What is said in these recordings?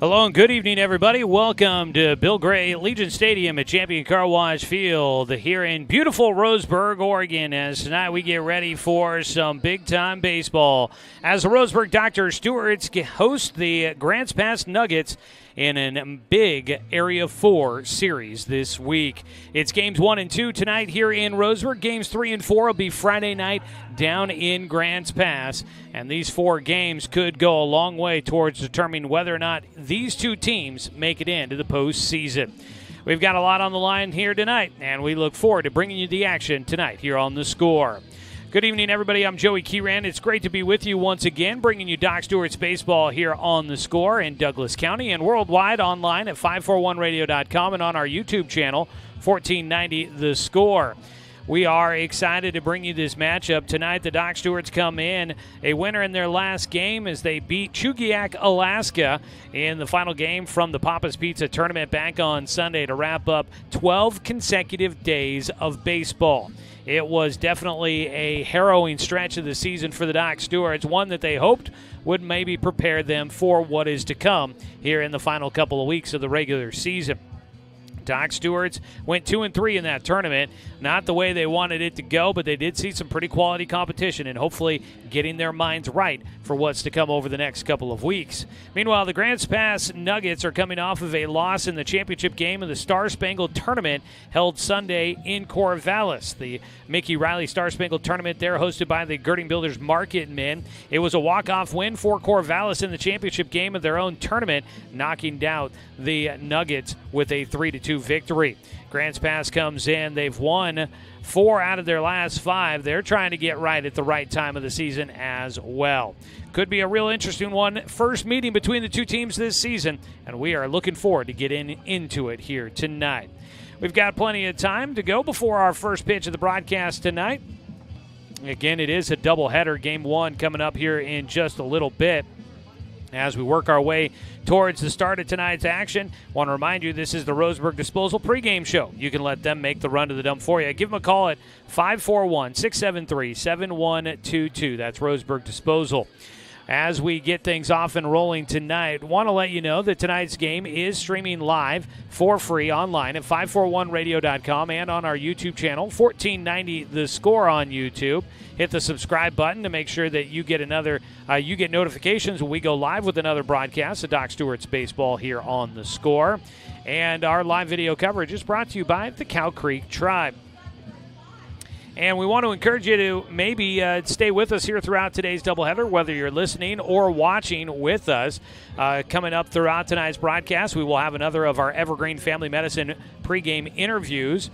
Hello and good evening, everybody. Welcome to Bill Gray Legion Stadium at Champion Car Wash Field here in beautiful Roseburg, Oregon, as tonight we get ready for some big-time baseball. As the Roseburg Dr. Stewart's host the Grants Pass Nuggets in a big Area 4 series this week. It's games 1 and 2 tonight here in Roseburg. Games 3 and 4 will be Friday night down in Grants Pass. And these 4 games could go a long way towards determining whether or not these two teams make it into the postseason. We've got a lot on the line here tonight, and we look forward to bringing you the action tonight here on The Score. Good evening, everybody. I'm Joey Kieran. It's great to be with you once again, bringing you Doc Stewart's baseball here on The Score in Douglas County and worldwide online at 541radio.com and on our YouTube channel, 1490 The Score. We are excited to bring you this matchup tonight. The Doc Stewarts come in a winner in their last game as they beat Chugiak, Alaska in the final game from the Papa's Pizza tournament back on Sunday to wrap up 12 consecutive days of baseball. It was definitely a harrowing stretch of the season for the Doc Stewarts, one that they hoped would maybe prepare them for what is to come here in the final couple of weeks of the regular season. Doc Stewarts went 2-3 in that tournament. Not the way they wanted it to go, but they did see some pretty quality competition and hopefully getting their minds right for what's to come over the next couple of weeks. Meanwhile, the Grants Pass Nuggets are coming off of a loss in the championship game of the Star Spangled Tournament held Sunday in Corvallis. The Mickey Riley Star Spangled Tournament there hosted by the Girding Builders Market Men. It was a walk-off win for Corvallis in the championship game of their own tournament, knocking out the Nuggets with a 3-2 victory. Grants Pass comes in. They've won 4 out of their last 5. They're trying to get right at the right time of the season as well. Could be a real interesting one. First meeting between the two teams this season, and we are looking forward to getting into it here tonight. We've got plenty of time to go before our first pitch of the broadcast tonight. Again, it is a doubleheader. Game 1 coming up here in just a little bit. As we work our way towards the start of tonight's action, I want to remind you this is the Roseburg Disposal pregame show. You can let them make the run to the dump for you. Give them a call at 541-673-7122. That's Roseburg Disposal. As we get things off and rolling tonight, want to let you know that tonight's game is streaming live for free online at 541radio.com and on our YouTube channel, 1490 The Score on YouTube. Hit the subscribe button to make sure that you get you get notifications when we go live with another broadcast of Doc Stewart's Baseball here on The Score. And our live video coverage is brought to you by the Cow Creek Tribe. And we want to encourage you to maybe stay with us here throughout today's doubleheader, whether you're listening or watching with us. Coming up throughout tonight's broadcast, we will have another of our Evergreen Family Medicine pregame interviews.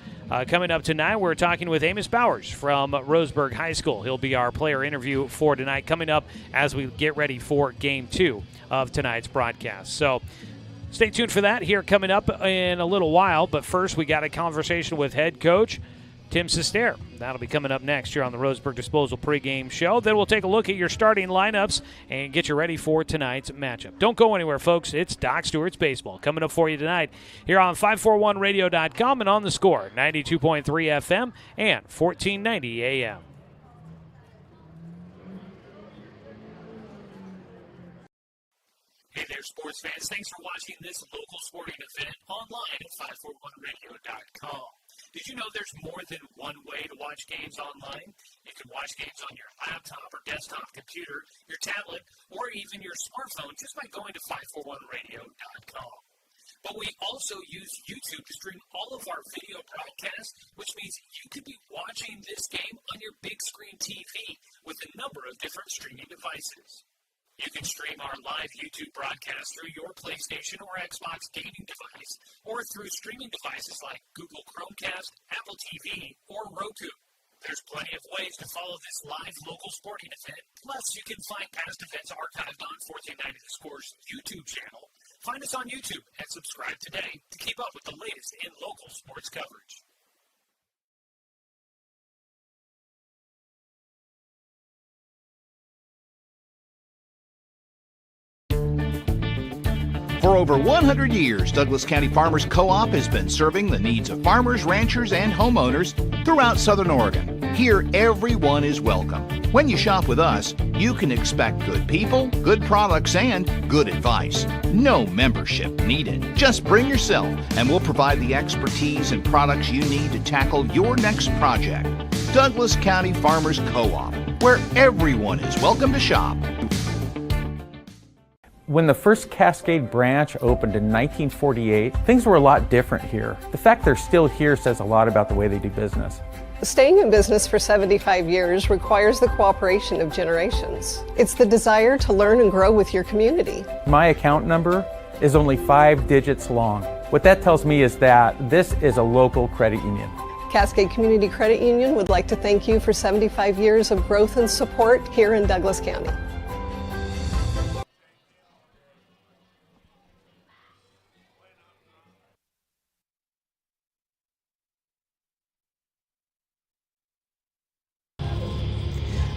Coming up tonight, we're talking with Amos Bowers from Roseburg High School. He'll be our player interview for tonight, coming up as we get ready for Game 2 of tonight's broadcast. So stay tuned for that here coming up in a little while. But first, we got a conversation with head coach Tim Sester. That'll be coming up next here on the Roseburg Disposal pregame show. Then we'll take a look at your starting lineups and get you ready for tonight's matchup. Don't go anywhere, folks. It's Doc Stewart's Baseball coming up for you tonight here on 541radio.com and on The Score, 92.3 FM and 1490 AM. Hey there, sports fans. Thanks for watching this local sporting event online at 541radio.com. Did you know there's more than one way to watch games online? You can watch games on your laptop or desktop computer, your tablet, or even your smartphone just by going to 541radio.com. But we also use YouTube to stream all of our video broadcasts, which means you could be watching this game on your big screen TV with a number of different streaming devices. You can stream our live YouTube broadcast through your PlayStation or Xbox gaming device, or through streaming devices like Google Chromecast, Apple TV, or Roku. There's plenty of ways to follow this live local sporting event. Plus, you can find past events archived on 1490 The Score's YouTube channel. Find us on YouTube and subscribe today to keep up with the latest in local sports coverage. For over 100 years, Douglas County Farmers Co-op has been serving the needs of farmers, ranchers, and homeowners throughout Southern Oregon. Here, everyone is welcome. When you shop with us, you can expect good people, good products, and good advice. No membership needed. Just bring yourself, and we'll provide the expertise and products you need to tackle your next project. Douglas County Farmers Co-op, where everyone is welcome to shop. When the first Cascade branch opened in 1948, things were a lot different here. The fact they're still here says a lot about the way they do business. Staying in business for 75 years requires the cooperation of generations. It's the desire to learn and grow with your community. My account number is only 5 digits long. What that tells me is that this is a local credit union. Cascade Community Credit Union would like to thank you for 75 years of growth and support here in Douglas County.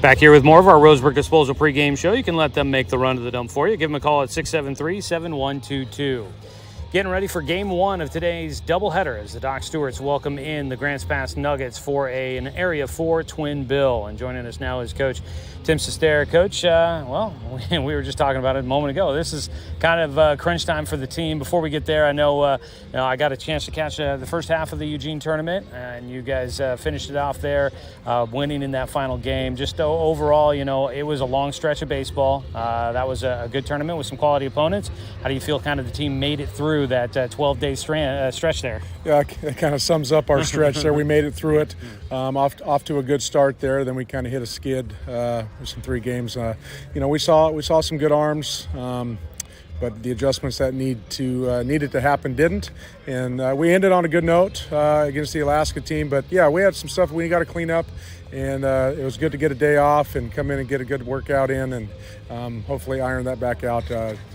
Back here with more of our Roseburg Disposal pregame show. You can let them make the run to the dump for you. Give them a call at 673-7122. Getting ready for game one of today's doubleheader as the Doc Stewarts welcome in the Grants Pass Nuggets for an Area 4 twin bill. And joining us now is Coach Tim Sester. Coach, we were just talking about it a moment ago. This is kind of crunch time for the team. Before we get there, I know, I got a chance to catch the first half of the Eugene tournament, and you guys finished it off there, winning in that final game. Just overall, it was a long stretch of baseball. That was a good tournament with some quality opponents. How do you feel kind of the team made it through that 12-day stretch there? Yeah, it kind of sums up our stretch there. We made it through it, off to a good start there. Then we kind of hit a skid with some 3 games. We saw some good arms, but the adjustments that needed to happen didn't. And we ended on a good note against the Alaska team. But yeah, we had some stuff we got to clean up. And it was good to get a day off and come in and get a good workout in and hopefully iron that back out.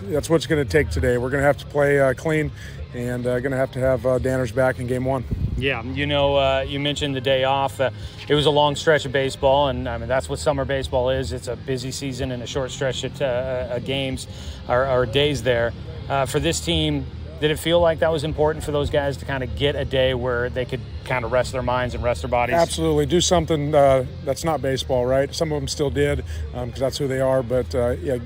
That's what's going to take today. We're going to have to play clean and going to have Danners back in game 1. Yeah, you mentioned the day off. It was a long stretch of baseball, and I mean that's what summer baseball is. It's a busy season and a short stretch of games or days there. For this team, did it feel like that was important for those guys to kind of get a day where they could kind of rest their minds and rest their bodies? Absolutely. Do something that's not baseball, right? Some of them still did because that's who they are. But,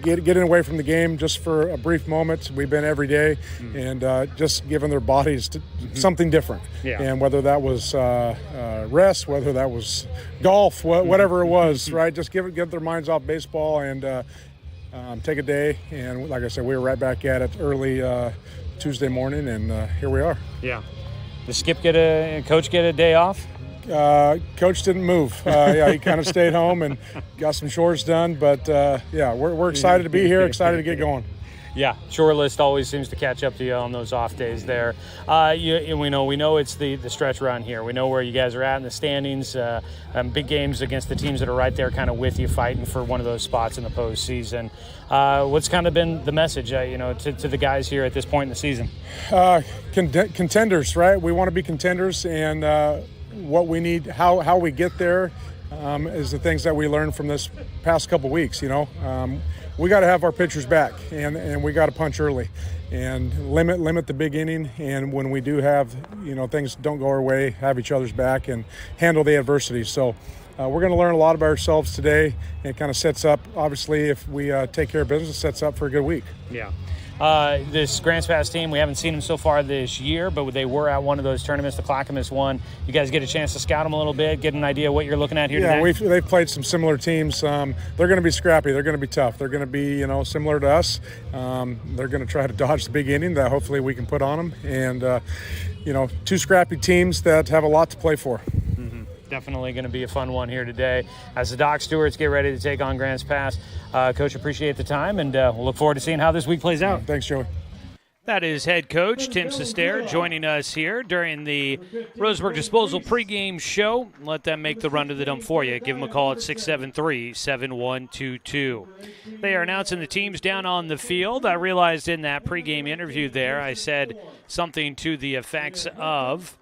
getting away from the game just for a brief moment. We've been every day and just giving their bodies something different. Yeah. And whether that was rest, whether that was golf, whatever it was, right? Just get their minds off baseball and take a day. And like I said, we were right back at it early Tuesday morning, and here we are. Yeah. Did coach get a day off? Coach didn't move. He kind of stayed home and got some chores done. But we're excited to be here, excited to get going. Yeah, short list always seems to catch up to you on those off days there. We know it's the stretch run here. We know where you guys are at in the standings. Big games against the teams that are right there kind of with you fighting for one of those spots in the postseason. What's kind of been the message, to the guys here at this point in the season? Contenders, right? We want to be contenders, and what we need, how we get there is the things that we learned from this past couple weeks, We got to have our pitchers back, and we got to punch early and limit the big inning. And when we do have, things don't go our way, have each other's back and handle the adversity. So we're going to learn a lot about ourselves today, and it kind of sets up, obviously, if we take care of business, sets up for a good week. Yeah. This Grants Pass team, we haven't seen them so far this year, but they were at one of those tournaments, the Clackamas one. You guys get a chance to scout them a little bit, get an idea of what you're looking at here today? Yeah, they've played some similar teams. They're going to be scrappy. They're going to be tough. They're going to be, similar to us. They're going to try to dodge the big inning that hopefully we can put on them. And, 2 scrappy teams that have a lot to play for. Definitely going to be a fun one here today as the Doc Stewarts get ready to take on Grants Pass. Coach, appreciate the time, and we'll look forward to seeing how this week plays out. Thanks, Joey. That is head coach Tim Sester joining us here during the Roseburg Disposal pregame show. Let them make the run to the dump for you. Give them a call at 673-7122. They are announcing the teams down on the field. I realized in that pregame interview there I said something to the effects of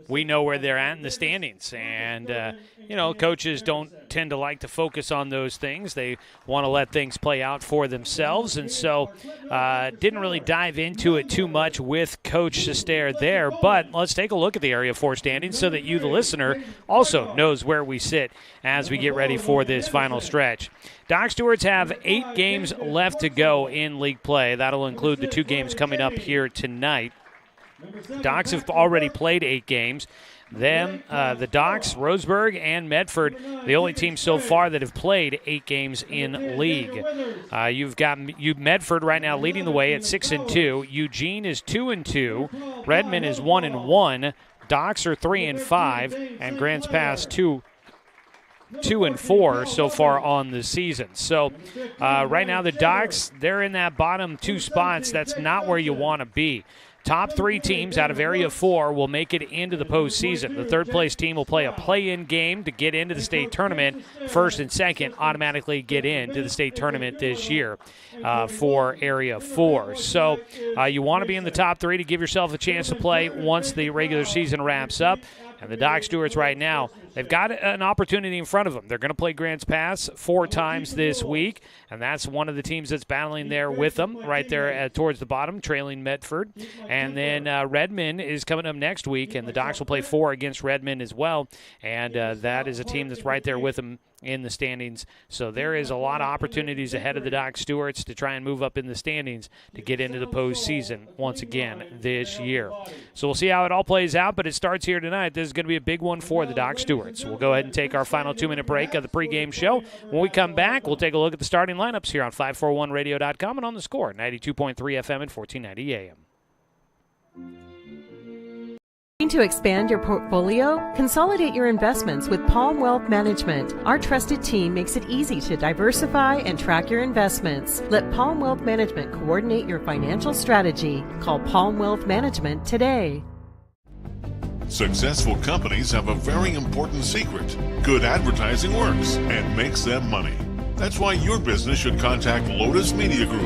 we know where they're at in the standings. And, coaches don't tend to like to focus on those things. They want to let things play out for themselves. And so didn't really dive into it too much with Coach Sester there. But let's take a look at the Area 4 standings so that you, the listener, also knows where we sit as we get ready for this final stretch. Doc Stewarts have 8 games left to go in league play. That'll include the 2 games coming up here tonight. Docs have already played 8 games. Them, the Docs, Roseburg, and Medford, the only teams so far that have played 8 games in league. You've got Medford right now leading the way at 6-2. Eugene is 2-2. Redmond is 1-1. Docs are 3-5, and Grants Pass 2-4 so far on the season. So right now the Docs, they're in that bottom 2 spots. That's not where you want to be. Top 3 teams out of Area 4 will make it into the postseason. The third-place team will play a play-in game to get into the state tournament. First and second automatically get into the state tournament this year for Area 4. So you want to be in the top 3 to give yourself a chance to play once the regular season wraps up. And the Doc Stewarts right now, they've got an opportunity in front of them. They're going to play Grants Pass 4 times this week, and that's one of the teams that's battling there with them right there towards the bottom, trailing Medford. And then Redmond is coming up next week, and the Docs will play 4 against Redmond as well. And that is a team that's right there with them in the standings. So there is a lot of opportunities ahead of the Doc Stewarts to try and move up in the standings to get into the postseason once again this year. So we'll see how it all plays out, but it starts here tonight. This is going to be a big one for the Doc Stewarts. We'll go ahead and take our final 2-minute break of the pregame show. When we come back, we'll take a look at the starting lineups here on 541radio.com and on the Score, 92.3 FM and 1490 AM. To expand your portfolio? Consolidate your investments with Palm Wealth Management. Our trusted team makes it easy to diversify and track your investments. Let Palm Wealth Management coordinate your financial strategy. Call Palm Wealth Management today. Successful companies have a very important secret. Good advertising works and makes them money. That's why your business should contact Lotus Media Group.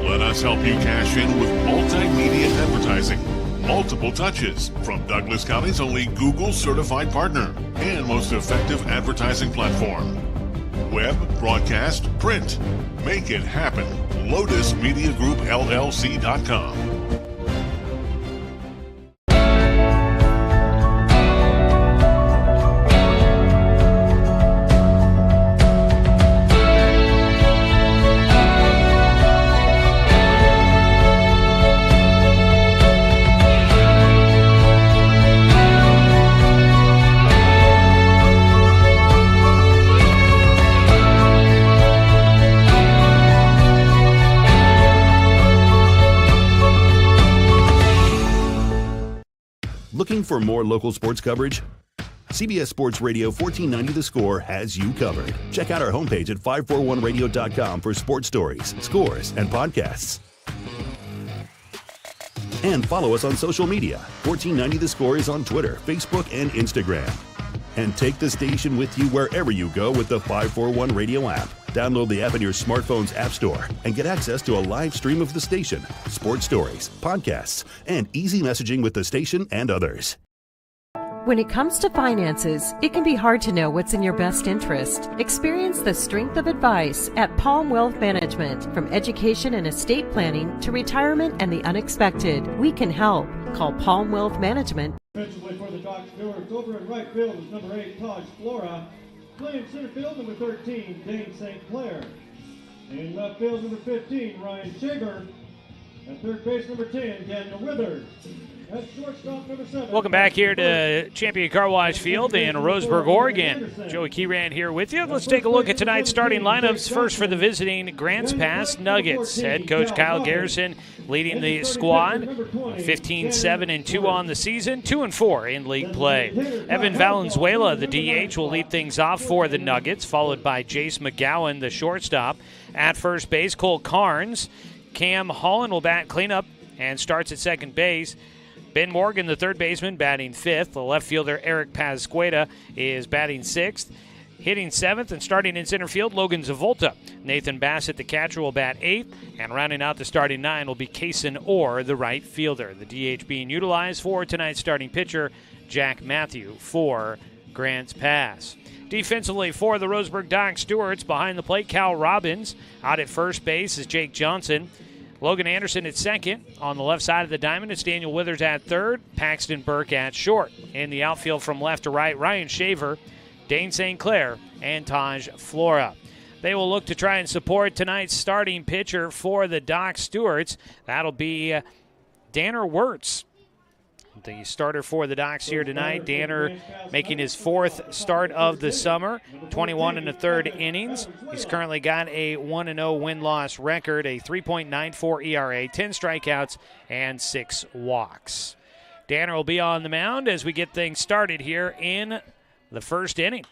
Let us help you cash in with multimedia advertising. Multiple touches from Douglas County's only Google certified partner and most effective advertising platform. Web, broadcast, print. Make it happen. LotusMediaGroupLLC.com. Looking for more local sports coverage? CBS Sports Radio 1490 The Score has you covered. Check out our homepage at 541radio.com for sports stories, scores, and podcasts. And follow us on social media. 1490 The Score is on Twitter, Facebook, and Instagram. And take the station with you wherever you go with the 541 Radio app. Download the app in your smartphone's app store and get access to a live stream of the station, sports stories, podcasts, and easy messaging with the station and others. When it comes to finances, it can be hard to know what's in your best interest. Experience the strength of advice at Palm Wealth Management. From education and estate planning to retirement and the unexpected, we can help. Call Palm Wealth Management. Defensively for the Doc Stewarts, over in right field is number 8, Taj Flora. Playing center field, number 13, Dane St. Clair. In left field, number 15, Ryan Shaver. At third base, number 10, Daniel Withers. At shortstop, number 7. Welcome back here to Champion Car Wash Field in Roseburg, Oregon. Joey Keyran here with you. Let's take a look at tonight's starting lineups. First for the visiting Grants Pass Nuggets. Head coach Kyle Garrison leading the squad. 15-7-2 on the season, 2-4 in league play. Evan Valenzuela, the DH, will lead things off for the Nuggets, followed by Jace McGowan, the shortstop. At first base, Cole Carnes. Cam Holland will bat cleanup and starts at second base. Ben Morgan, the third baseman, batting fifth. The left fielder, Eric Pasqueda, is batting sixth. Hitting 7th and starting in center field, Logan Zavolta. Nathan Bassett, the catcher, will bat 8th. And rounding out the starting 9 will be Kaysen Orr, the right fielder. The DH being utilized for tonight's starting pitcher, Jack Matthew, for Grants Pass. Defensively for the Roseburg Dock Stewarts, behind the plate, Cal Robbins. Out at first base is Jake Johnson. Logan Anderson at second. On the left side of the diamond, it's Daniel Withers at third. Paxton Burke at short. In the outfield from left to right, Ryan Shaver, Dane St. Clair, and Taj Flora. They will look to try and support tonight's starting pitcher for the Dock Stewarts. That'll be Danner Wirtz, the starter for the Docks here tonight. Danner making his 4th start of the summer, 21 1/3 innings. He's currently got a 1-0 win-loss record, a 3.94 ERA, 10 strikeouts, and 6 walks. Danner will be on the mound as we get things started here in the first inning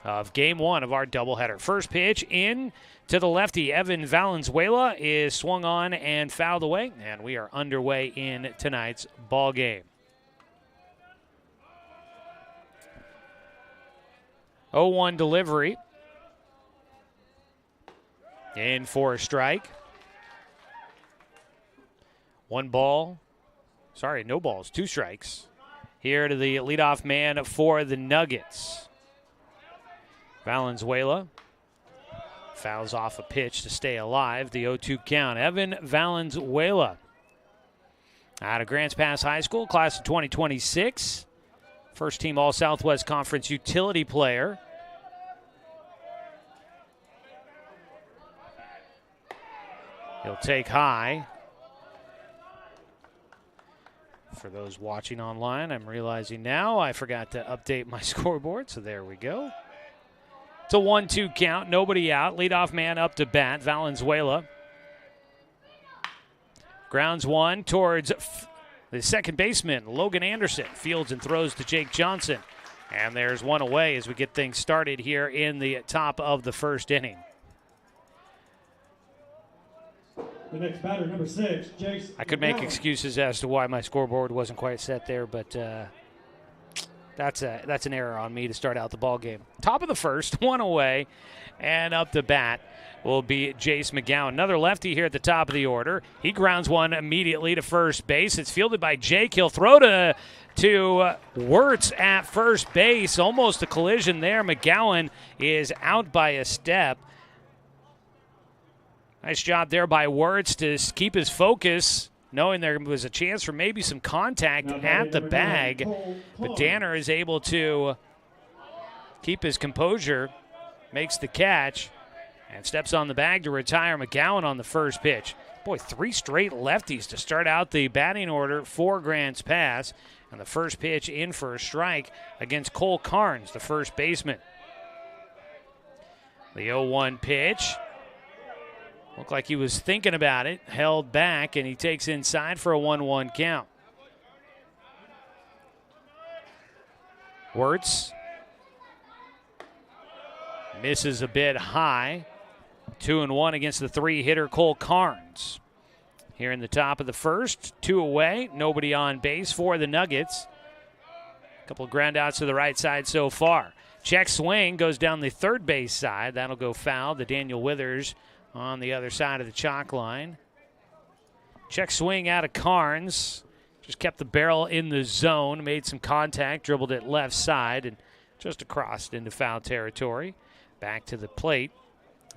of Game 1 of our doubleheader. First pitch in to the lefty, Evan Valenzuela, is swung on and fouled away, and we are underway in tonight's ball game. 0-1 delivery. In for a strike. No balls, 2 strikes. Here to the leadoff man for the Nuggets. Valenzuela fouls off a pitch to stay alive. The 0-2 count. Evan Valenzuela out of Grants Pass High School, class of 2026. First team All-Southwest Conference utility player. He'll take high. For those watching online, I'm realizing now I forgot to update my scoreboard, so there we go. It's a 1-2 count, nobody out. Leadoff man up to bat, Valenzuela. Grounds one towards the second baseman, Logan Anderson. Fields and throws to Jake Johnson. And there's one away as we get things started here in the top of the first inning. The next batter, number 6, Jace. I could make excuses as to why my scoreboard wasn't quite set there, but that's an error on me to start out the ball game. Top of the first, one away, and up to bat will be Jace McGowan. Another lefty here at the top of the order. He grounds one immediately to first base. It's fielded by Jake. He'll throw to Wirtz at first base. Almost a collision there. McGowan is out by a step. Nice job there by Wirtz to keep his focus, knowing there was a chance for maybe some contact at the bag. But Danner is able to keep his composure, makes the catch, and steps on the bag to retire McGowan on the first pitch. Boy, 3 straight lefties to start out the batting order for Grants Pass. And the first pitch in for a strike against Cole Carnes, the first baseman. The 0-1 pitch. Looked like he was thinking about it, held back, and he takes inside for a 1-1 count. Wirtz misses a bit high. 2-1 against the 3-hitter Cole Carnes. Here in the top of the first, 2 away, nobody on base for the Nuggets. A couple of ground outs to the right side so far. Check swing goes down the third base side. That'll go foul to Daniel Withers on the other side of the chalk line. Check swing out of Carnes. Just kept the barrel in the zone, made some contact, dribbled it left side, and just across into foul territory. Back to the plate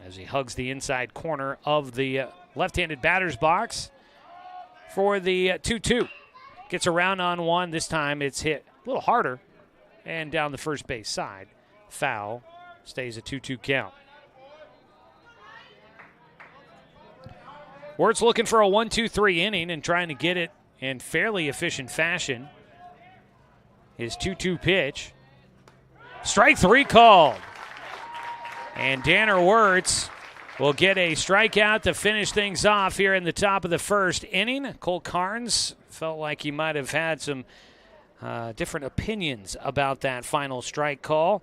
as he hugs the inside corner of the left-handed batter's box for the 2-2. Gets around on one. This time it's hit a little harder and down the first base side. Foul. Stays a 2-2 count. Wirtz looking for a 1-2-3 inning and trying to get it in fairly efficient fashion. His 2-2 pitch. Strike 3 called. And Danner Wirtz will get a strikeout to finish things off here in the top of the first inning. Cole Carnes felt like he might have had some different opinions about that final strike call.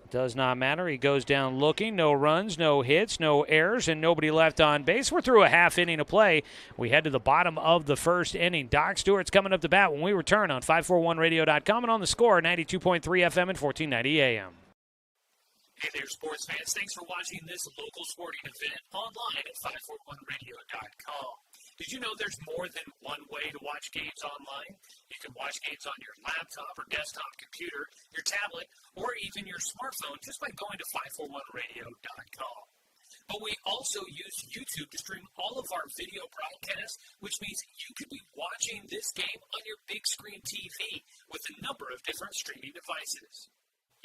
Does not matter. He goes down looking. No runs, no hits, no errors, and nobody left on base. We're through a half inning of play. We head to the bottom of the first inning. Doc Stewart's coming up to bat when we return on 541radio.com and on the score, 92.3 FM and 1490 AM. Hey there, sports fans. Thanks for watching this local sporting event online at 541radio.com. Did you know there's more than one way to watch games online? You can watch games on your laptop or desktop computer, your tablet, or even your smartphone just by going to 541radio.com. But we also use YouTube to stream all of our video broadcasts, which means you could be watching this game on your big screen TV with a number of different streaming devices.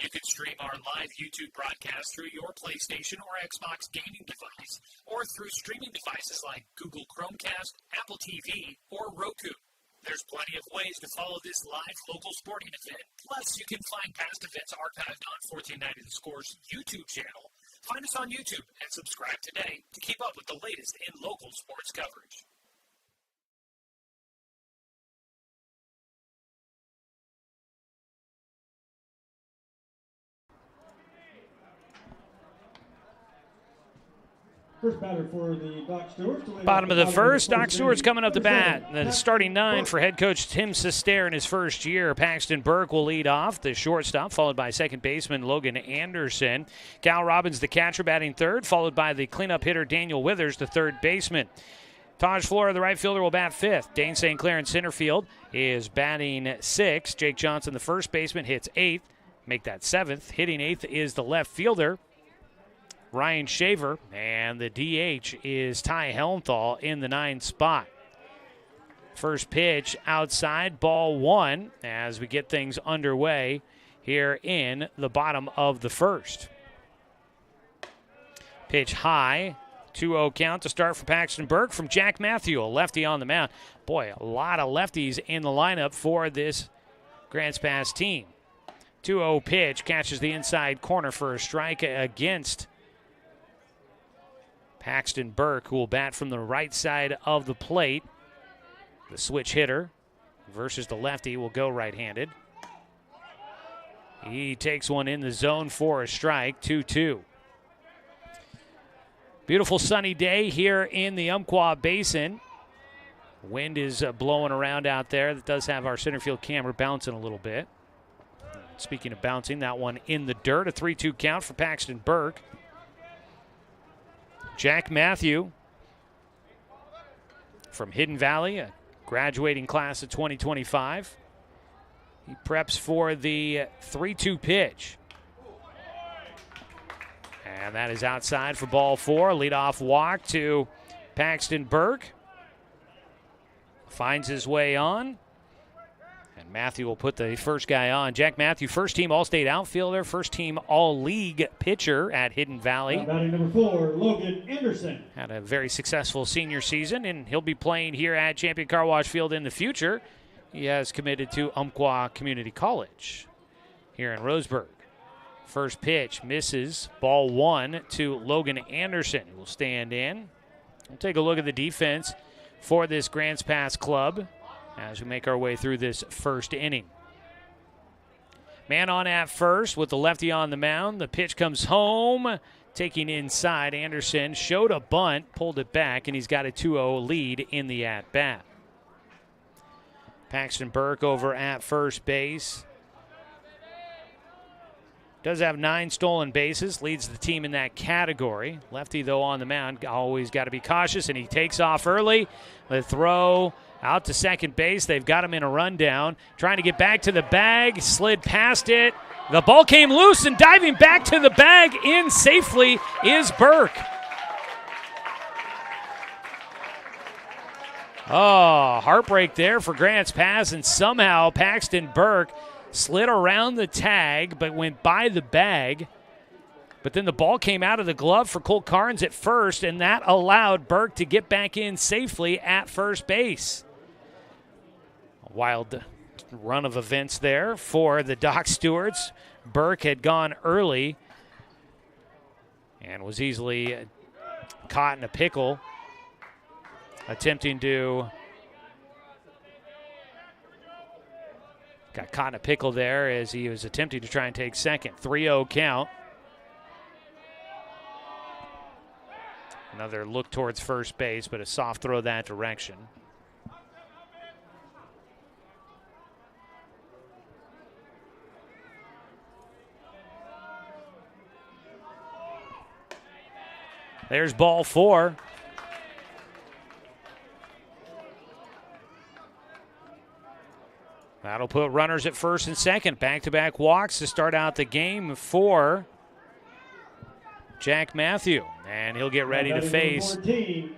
You can stream our live YouTube broadcast through your PlayStation or Xbox gaming device, or through streaming devices like Google Chromecast, Apple TV, or Roku. There's plenty of ways to follow this live local sporting event. Plus, you can find past events archived on 1490 The Score's YouTube channel. Find us on YouTube and subscribe today to keep up with the latest in local sports coverage. First batter for the Doc Stewarts. Bottom of the first, Doc Stewart's coming up the bat. The starting nine for head coach Tim Sester in his first year. Paxton Burke will lead off, the shortstop, followed by second baseman Logan Anderson. Cal Robbins, the catcher, batting third, followed by the cleanup hitter Daniel Withers, the third baseman. Taj Flora, the right fielder, will bat fifth. Dane St. Clair in center field is batting sixth. Jake Johnson, the first baseman, hits eighth. Make that seventh. Hitting eighth is the left fielder, Ryan Shaver, and the DH is Ty Helmthal in the 9th spot. First pitch outside, ball one, as we get things underway here in the bottom of the first. Pitch high, 2-0 count to start for Paxton Burke from Jack Matthew, a lefty on the mound. Boy, a lot of lefties in the lineup for this Grants Pass team. 2-0 pitch, catches the inside corner for a strike against Paxton Burke, who will bat from the right side of the plate. The switch hitter versus the lefty will go right-handed. He takes one in the zone for a strike, 2-2. Beautiful sunny day here in the Umpqua Basin. Wind is blowing around out there. That does have our center field camera bouncing a little bit. Speaking of bouncing, that one in the dirt, a 3-2 count for Paxton Burke. Jack Matthew from Hidden Valley, a graduating class of 2025. He preps for the 3-2 pitch. And that is outside for ball four. Leadoff walk to Paxton Burke. Finds his way on. And Matthew will put the first guy on. Jack Matthew, first team All-State outfielder, first team All-League pitcher at Hidden Valley. Batting number 4, Logan Anderson. Had a very successful senior season, and he'll be playing here at Champion Car Wash Field in the future. He has committed to Umpqua Community College here in Roseburg. First pitch misses, ball one to Logan Anderson, who will stand in. We'll take a look at the defense for this Grants Pass club as we make our way through this first inning. Man on at first with the lefty on the mound. The pitch comes home, taking inside. Anderson showed a bunt, pulled it back, and he's got a 2-0 lead in the at-bat. Paxton Burke over at first base. Does have 9 stolen bases, leads the team in that category. Lefty, though, on the mound, always got to be cautious, and he takes off early. The throw out to second base. They've got him in a rundown. Trying to get back to the bag, slid past it. The ball came loose, and diving back to the bag in safely is Burke. Oh, heartbreak there for Grants Pass, and somehow Paxton Burke slid around the tag but went by the bag. But then the ball came out of the glove for Colt Carnes at first, and that allowed Burke to get back in safely at first base. A wild run of events there for the Doc Stewarts. Burke had gone early and was easily caught in a pickle, attempting to got caught in a pickle there as he was attempting to try and take second. 3-0 count. Another look towards first base, but a soft throw that direction. There's ball 4. That'll put runners at first and second. Back-to-back walks to start out the game for Jack Matthew. And he'll get ready to face 14,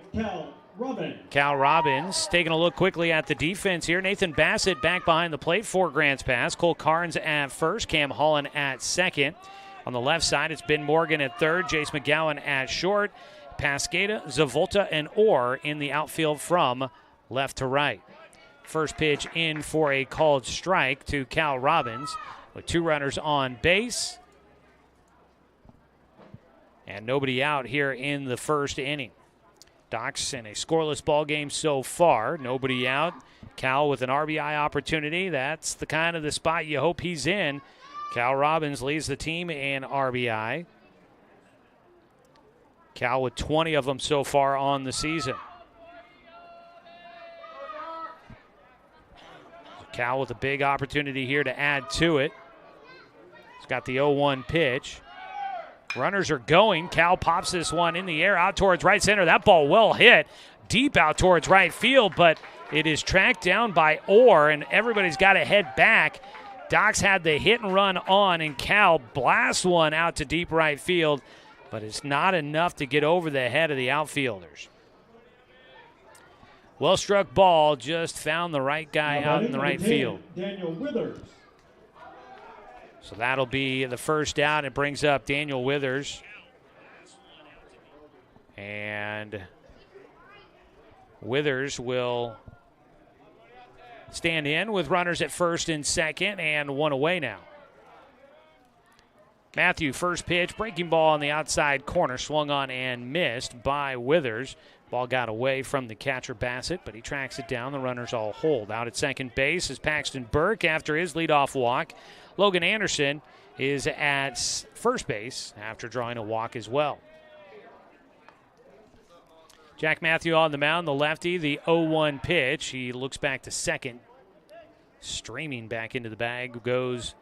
Cal Robbins. Taking a look quickly at the defense here. Nathan Bassett back behind the plate for Grants Pass. Cole Carnes at first. Cam Holland at second. On the left side, it's Ben Morgan at third. Jace McGowan at short. Pasqueda, Zavolta, and Orr in the outfield from left to right. First pitch in for a called strike to Cal Robbins with 2 runners on base. And nobody out here in the first inning. Docs in a scoreless ball game so far. Nobody out. Cal with an RBI opportunity. That's the kind of the spot you hope he's in. Cal Robbins leads the team in RBI. Cal with 20 of them so far on the season. Cal with a big opportunity here to add to it. He's got the 0-1 pitch. Runners are going. Cal pops this one in the air out towards right center. That ball well hit deep out towards right field, but it is tracked down by Orr, and everybody's got to head back. Docs had the hit and run on, and Cal blasts one out to deep right field, but it's not enough to get over the head of the outfielders. Well-struck ball just found the right guy out in the right field. Daniel Withers. So that'll be the first out. It brings up Daniel Withers. And Withers will stand in with runners at first and second, and 1 away now. Matthew, first pitch, breaking ball on the outside corner, swung on and missed by Withers. Ball got away from the catcher Bassett, but he tracks it down. The runners all hold. Out at second base is Paxton Burke after his leadoff walk. Logan Anderson is at first base after drawing a walk as well. Jack Matthew on the mound, the lefty, the 0-1 pitch. He looks back to second. Streaming back into the bag goes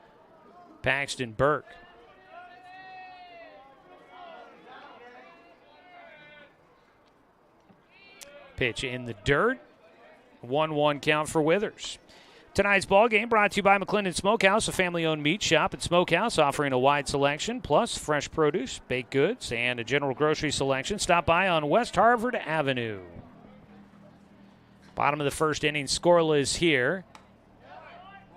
Paxton Burke. Pitch in the dirt. 1-1 count for Withers. Tonight's ball game brought to you by McClendon Smokehouse, a family-owned meat shop and smokehouse offering a wide selection, plus fresh produce, baked goods, and a general grocery selection. Stop by on West Harvard Avenue. Bottom of the first inning, scoreless here.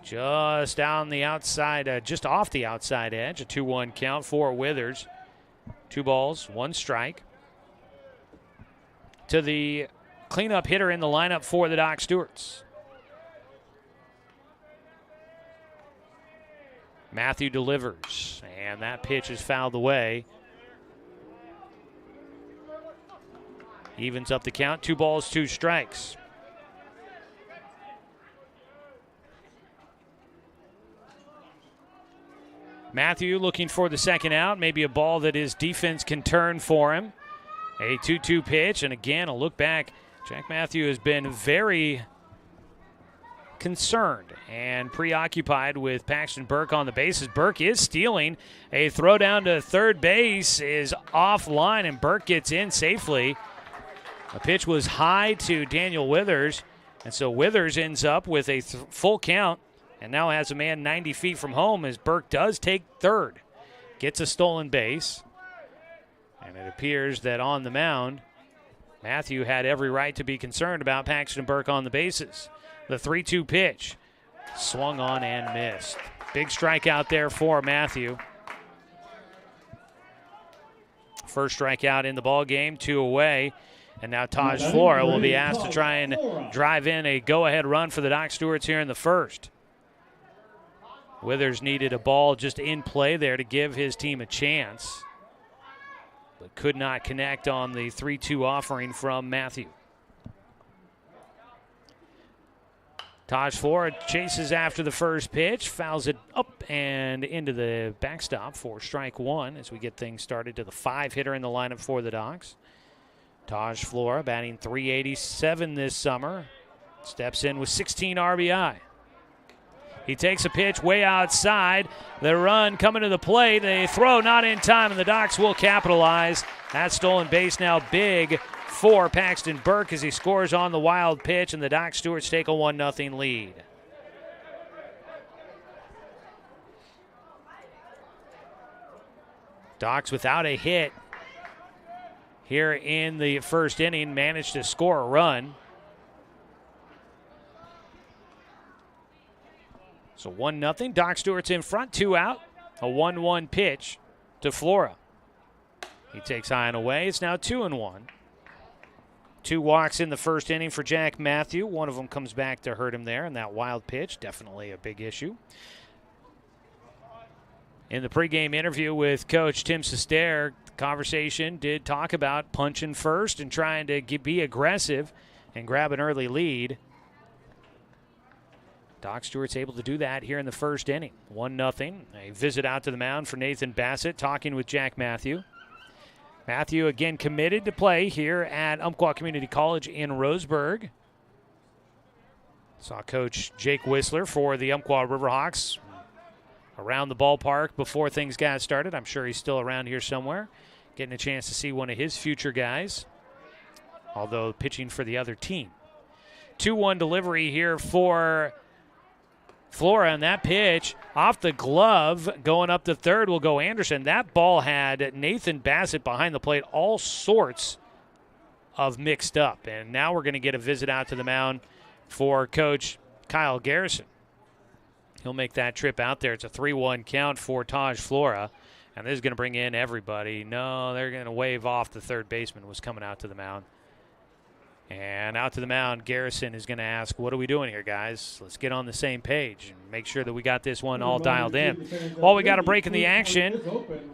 Just on the outside, just off the outside edge, a 2-1 count for Withers. 2 balls, 1 strike. To the cleanup hitter in the lineup for the Doc Stewarts. Matthew delivers, and that pitch is fouled away. Evens up the count, 2 balls, 2 strikes. Matthew looking for the second out, maybe a ball that his defense can turn for him. A 2-2 pitch, and again, a look back. Jack Matthew has been very concerned and preoccupied with Paxton Burke on the bases. Burke is stealing. A throw down to third base is offline, and Burke gets in safely. The pitch was high to Daniel Withers, and so Withers ends up with a full count and now has a man 90 feet from home as Burke does take third. Gets a stolen base, and it appears that on the mound, Matthew had every right to be concerned about Paxton Burke on the bases. The 3-2 pitch, swung on and missed. Big strikeout there for Matthew. First strikeout in the ball game, 2 away. And now Taj Flora will be asked to try and drive in a go-ahead run for the Doc Stewarts here in the first. Withers needed a ball just in play there to give his team a chance, but could not connect on the 3-2 offering from Matthew. Taj Flora chases after the first pitch, fouls it up and into the backstop for strike 1 as we get things started to the 5-hitter in the lineup for the Docs. Taj Flora batting .387 this summer, steps in with 16 RBI. He takes a pitch way outside. The run coming to the plate. A throw not in time, and the Docs will capitalize That stolen base now big for Paxton Burke as he scores on the wild pitch, and the Doc Stewarts take a 1-0 lead. Docs without a hit here in the first inning, managed to score a run. So 1-0. Doc Stewart's in front, 2 out. A 1-1 pitch to Flora. He takes high and away. It's now 2-1. 2 walks in the first inning for Jack Matthew. One of them comes back to hurt him there, and that wild pitch, definitely a big issue. In the pregame interview with Coach Tim Sester, the conversation did talk about punching first and trying to be aggressive and grab an early lead. Doc Stewart's able to do that here in the first inning. 1-0. A visit out to the mound for Nathan Bassett, talking with Jack Matthew. Matthew again committed to play here at Umpqua Community College in Roseburg. Saw Coach Jake Whistler for the Umpqua Riverhawks around the ballpark before things got started. I'm sure he's still around here somewhere, getting a chance to see one of his future guys, although pitching for the other team. 2-1 delivery here for Flora, and that pitch off the glove going up the third will go Anderson. That ball had Nathan Bassett behind the plate, all sorts of mixed up. And now we're going to get a visit out to the mound for Coach Kyle Garrison. He'll make that trip out there. It's a 3-1 count for Taj Flora, and this is going to bring in everybody. No, they're going to wave off the third baseman was coming out to the mound. And out to the mound, Garrison is going to ask, what are we doing here, guys? Let's get on the same page and make sure that we got this one all dialed in. Well, we got a break in the action.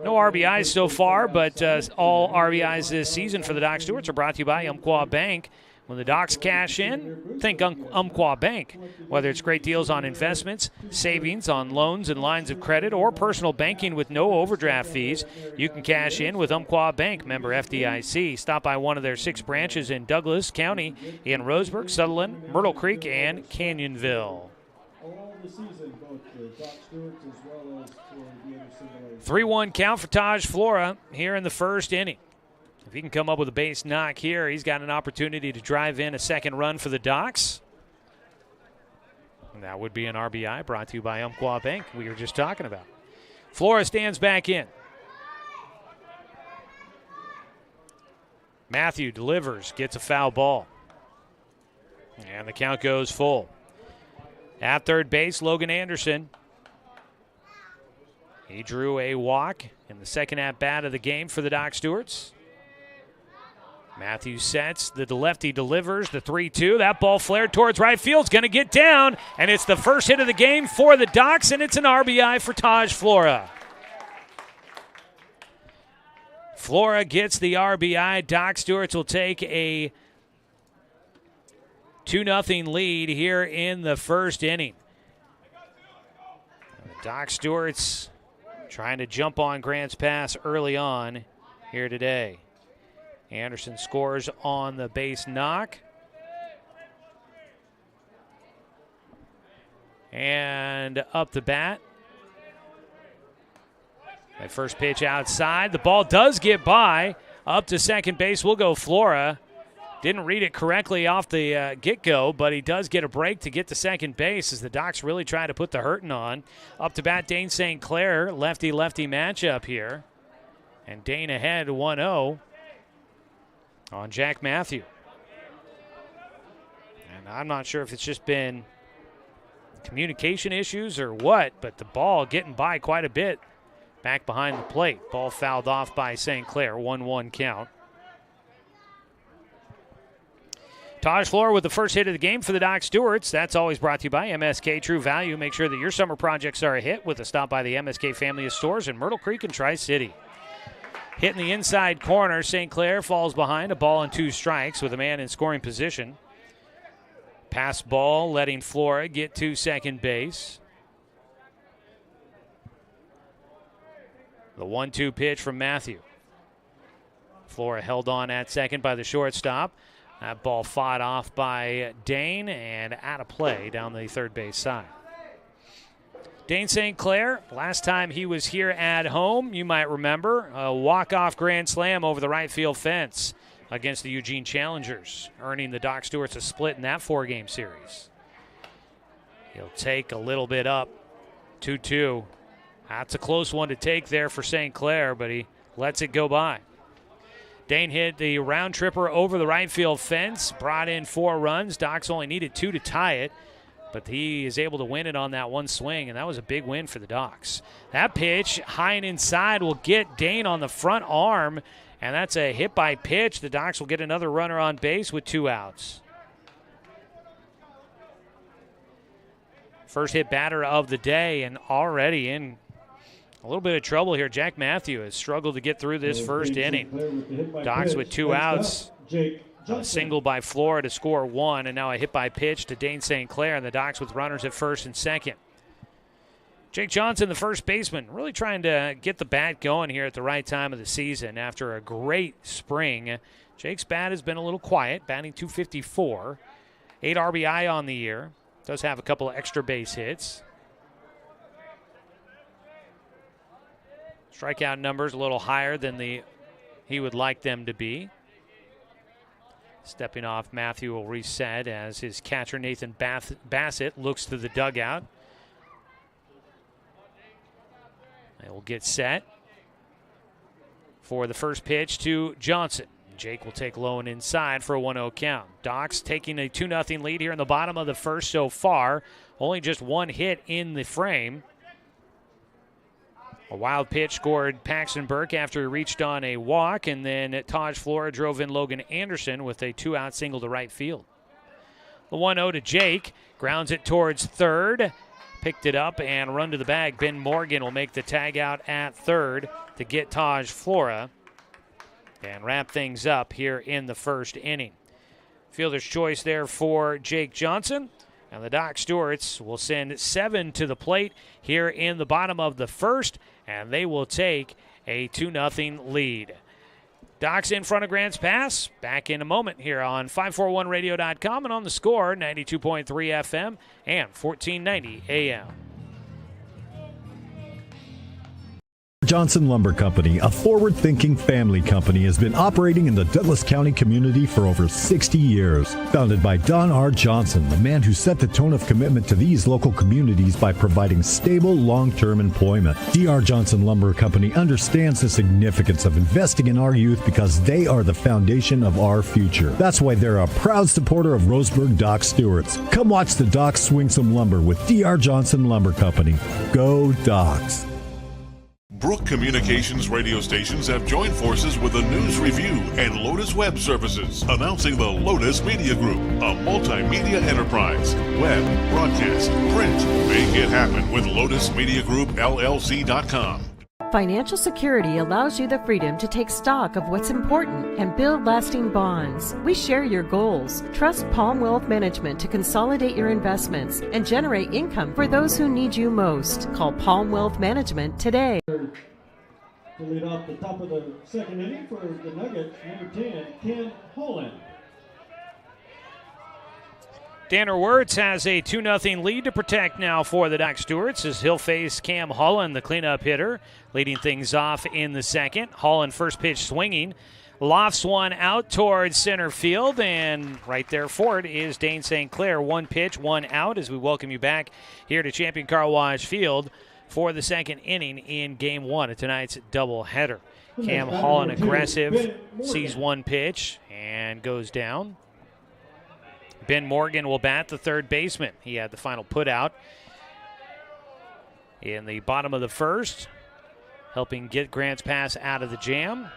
No RBIs so far, but all RBIs this season for the Doc Stewarts are brought to you by Umpqua Bank. When the Docs cash in, think Umpqua Bank. Whether it's great deals on investments, savings on loans and lines of credit, or personal banking with no overdraft fees, you can cash in with Umpqua Bank, member FDIC. Stop by one of their 6 branches in Douglas County, in Roseburg, Sutherland, Myrtle Creek, and Canyonville. 3-1 count for Taj Flora here in the first inning. If he can come up with a base knock here, he's got an opportunity to drive in a second run for the Docs. And that would be an RBI brought to you by Umpqua Bank, we were just talking about. Flora stands back in. Matthew delivers, gets a foul ball. And the count goes full. At third base, Logan Anderson. He drew a walk in the second at-bat of the game for the Doc Stewarts. Matthew sets, the lefty delivers, the 3-2. That ball flared towards right field. It's going to get down, and it's the first hit of the game for the Docs, and it's an RBI for Taj Flora. Flora gets the RBI. Doc Stewarts will take a 2-0 lead here in the first inning. The Doc Stewarts trying to jump on Grant's pass early on here today. Anderson scores on the base knock. And up the bat. That first pitch outside. The ball does get by. Up to second base will go Flora. Didn't read it correctly off the get-go, but he does get a break to get to second base as the Docs really try to put the hurting on. Up to bat, Dane St. Clair. Lefty-lefty matchup here. And Dane ahead 1-0. On Jack Matthew. And I'm not sure if it's just been communication issues or what, but the ball getting by quite a bit back behind the plate. Ball fouled off by St. Clair, 1-1 count. Taj Flora with the first hit of the game for the Doc Stewarts. That's always brought to you by MSK True Value. Make sure that your summer projects are a hit with a stop by the MSK family of stores in Myrtle Creek and Tri-City. Hitting the inside corner, St. Clair falls behind, a ball and 2 strikes with a man in scoring position. Pass ball, letting Flora get to second base. The 1-2 pitch from Matthew. Flora held on at second by the shortstop. That ball fought off by Dane and out of play down the third base side. Dane St. Clair, last time he was here at home, you might remember, a walk-off grand slam over the right field fence against the Eugene Challengers, earning the Doc Stewarts a split in that 4-game series. He'll take a little bit up, 2-2. That's a close one to take there for St. Clair, but he lets it go by. Dane hit the round tripper over the right field fence, brought in 4 runs. Docs only needed 2 to tie it, but he is able to win it on that one swing, and that was a big win for the Docs. That pitch, high and inside, will get Dane on the front arm, and that's a hit by pitch. The Docs will get another runner on base with 2 outs. First hit batter of the day, and already in a little bit of trouble here. Jack Matthew has struggled to get through this first inning. Docs with 2 outs. A single by Flora to score 1, and now a hit by pitch to Dane St. Clair, and the Docs with runners at first and second. Jake Johnson, the first baseman, really trying to get the bat going here at the right time of the season after a great spring. Jake's bat has been a little quiet, batting .254, 8 RBI on the year. Does have a couple of extra base hits. Strikeout numbers a little higher than he would like them to be. Stepping off, Matthew will reset as his catcher Nathan Bassett looks to the dugout. They will get set for the first pitch to Johnson. Jake will take low and inside for a 1-0 count. Docs taking a 2-0 lead here in the bottom of the first so far. Only just 1 hit in the frame. A wild pitch scored Paxton Burke after he reached on a walk, and then Taj Flora drove in Logan Anderson with a 2-out single to right field. The 1-0 to Jake, grounds it towards third, picked it up and run to the bag. Ben Morgan will make the tag out at third to get Taj Flora and wrap things up here in the first inning. Fielder's choice there for Jake Johnson. And the Doc Stewarts will send 7 to the plate here in the bottom of the first, and they will take a 2-0 lead. Docs in front of Grants Pass. Back in a moment here on 541radio.com and on the Score, 92.3 FM and 1490 AM. Johnson Lumber Company, a forward-thinking family company, has been operating in the Douglas County community for over 60 years. Founded by Don R. Johnson, the man who set the tone of commitment to these local communities by providing stable, long-term employment. D.R. Johnson Lumber Company understands the significance of investing in our youth because they are the foundation of our future. That's why they're a proud supporter of Roseburg Doc Stewarts. Come watch the Docs swing some lumber with D.R. Johnson Lumber Company. Go Docs! Brook Communications radio stations have joined forces with the News Review and Lotus Web Services, announcing the Lotus Media Group, a multimedia enterprise. Web, broadcast, print. Make it happen with LotusMediaGroupLLC.com. Financial security allows you the freedom to take stock of what's important and build lasting bonds. We share your goals. Trust Palm Wealth Management to consolidate your investments and generate income for those who need you most. Call Palm Wealth Management today. To lead off the top of the second inning for the Nuggets, number 10, Ken Holland. Danner Wirtz has a 2-0 lead to protect now for the Doc Stewarts as he'll face Cam Holland, the cleanup hitter, leading things off in the second. Holland first pitch swinging, lofts one out towards center field, and right there for it is Dane St. Clair. 1 pitch, 1 out as we welcome you back here to Champion Car Wash Field for the second inning in Game 1 of tonight's doubleheader. Cam Holland aggressive, sees 1 pitch and goes down. Ben Morgan will bat, the third baseman. He had the final put out in the bottom of the first, helping get Grants Pass out of the jam.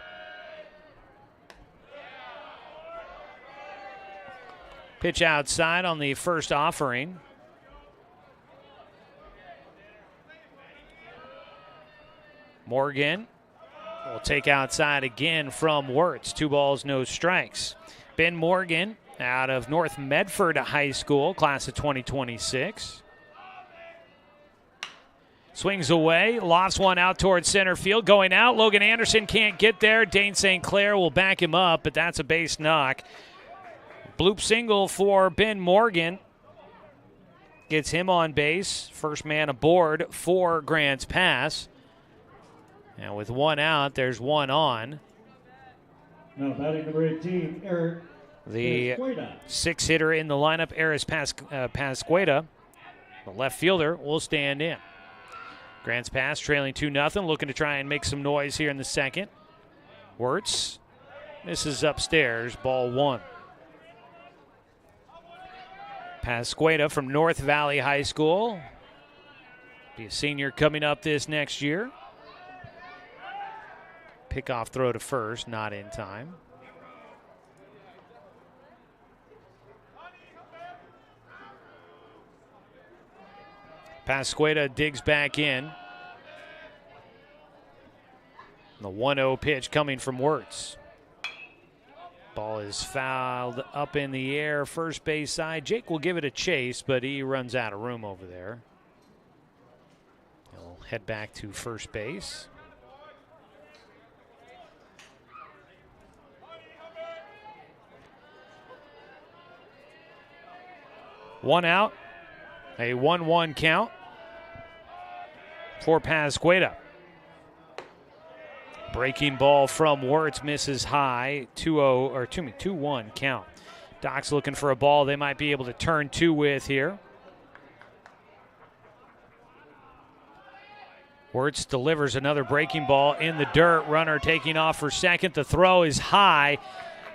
Pitch outside on the first offering. Morgan will take outside again from Wirtz. 2 balls, no strikes. Ben Morgan out of North Medford High School, class of 2026. Swings away, lofts one out towards center field. Going out, Logan Anderson can't get there. Dane St. Clair will back him up, but that's a base knock. Bloop single for Ben Morgan. gets him on base. First man aboard for Grants Pass. And with one out, there's one on. Now batting number 18, Eric The Pasqueda. 6-hitter in the lineup, Eris Pasqueda. The left fielder will stand in. Grants Pass trailing 2-0, looking to try and make some noise here in the second. Wirtz misses upstairs, ball one. Pasqueda from North Valley High School. Be a senior coming up this next year. Pickoff throw to first, not in time. Pasqueda digs back in. The 1-0 pitch coming from Wirtz. Ball is fouled up in the air, first base side. Jake will give it a chase, but he runs out of room over there. He'll head back to first base. One out, a 1-1 count for Pasqueda. Breaking ball from Wirtz misses high, 2-1 count. Doc's looking for a ball they might be able to turn two with here. Wirtz delivers another breaking ball in the dirt. Runner taking off for second. The throw is high.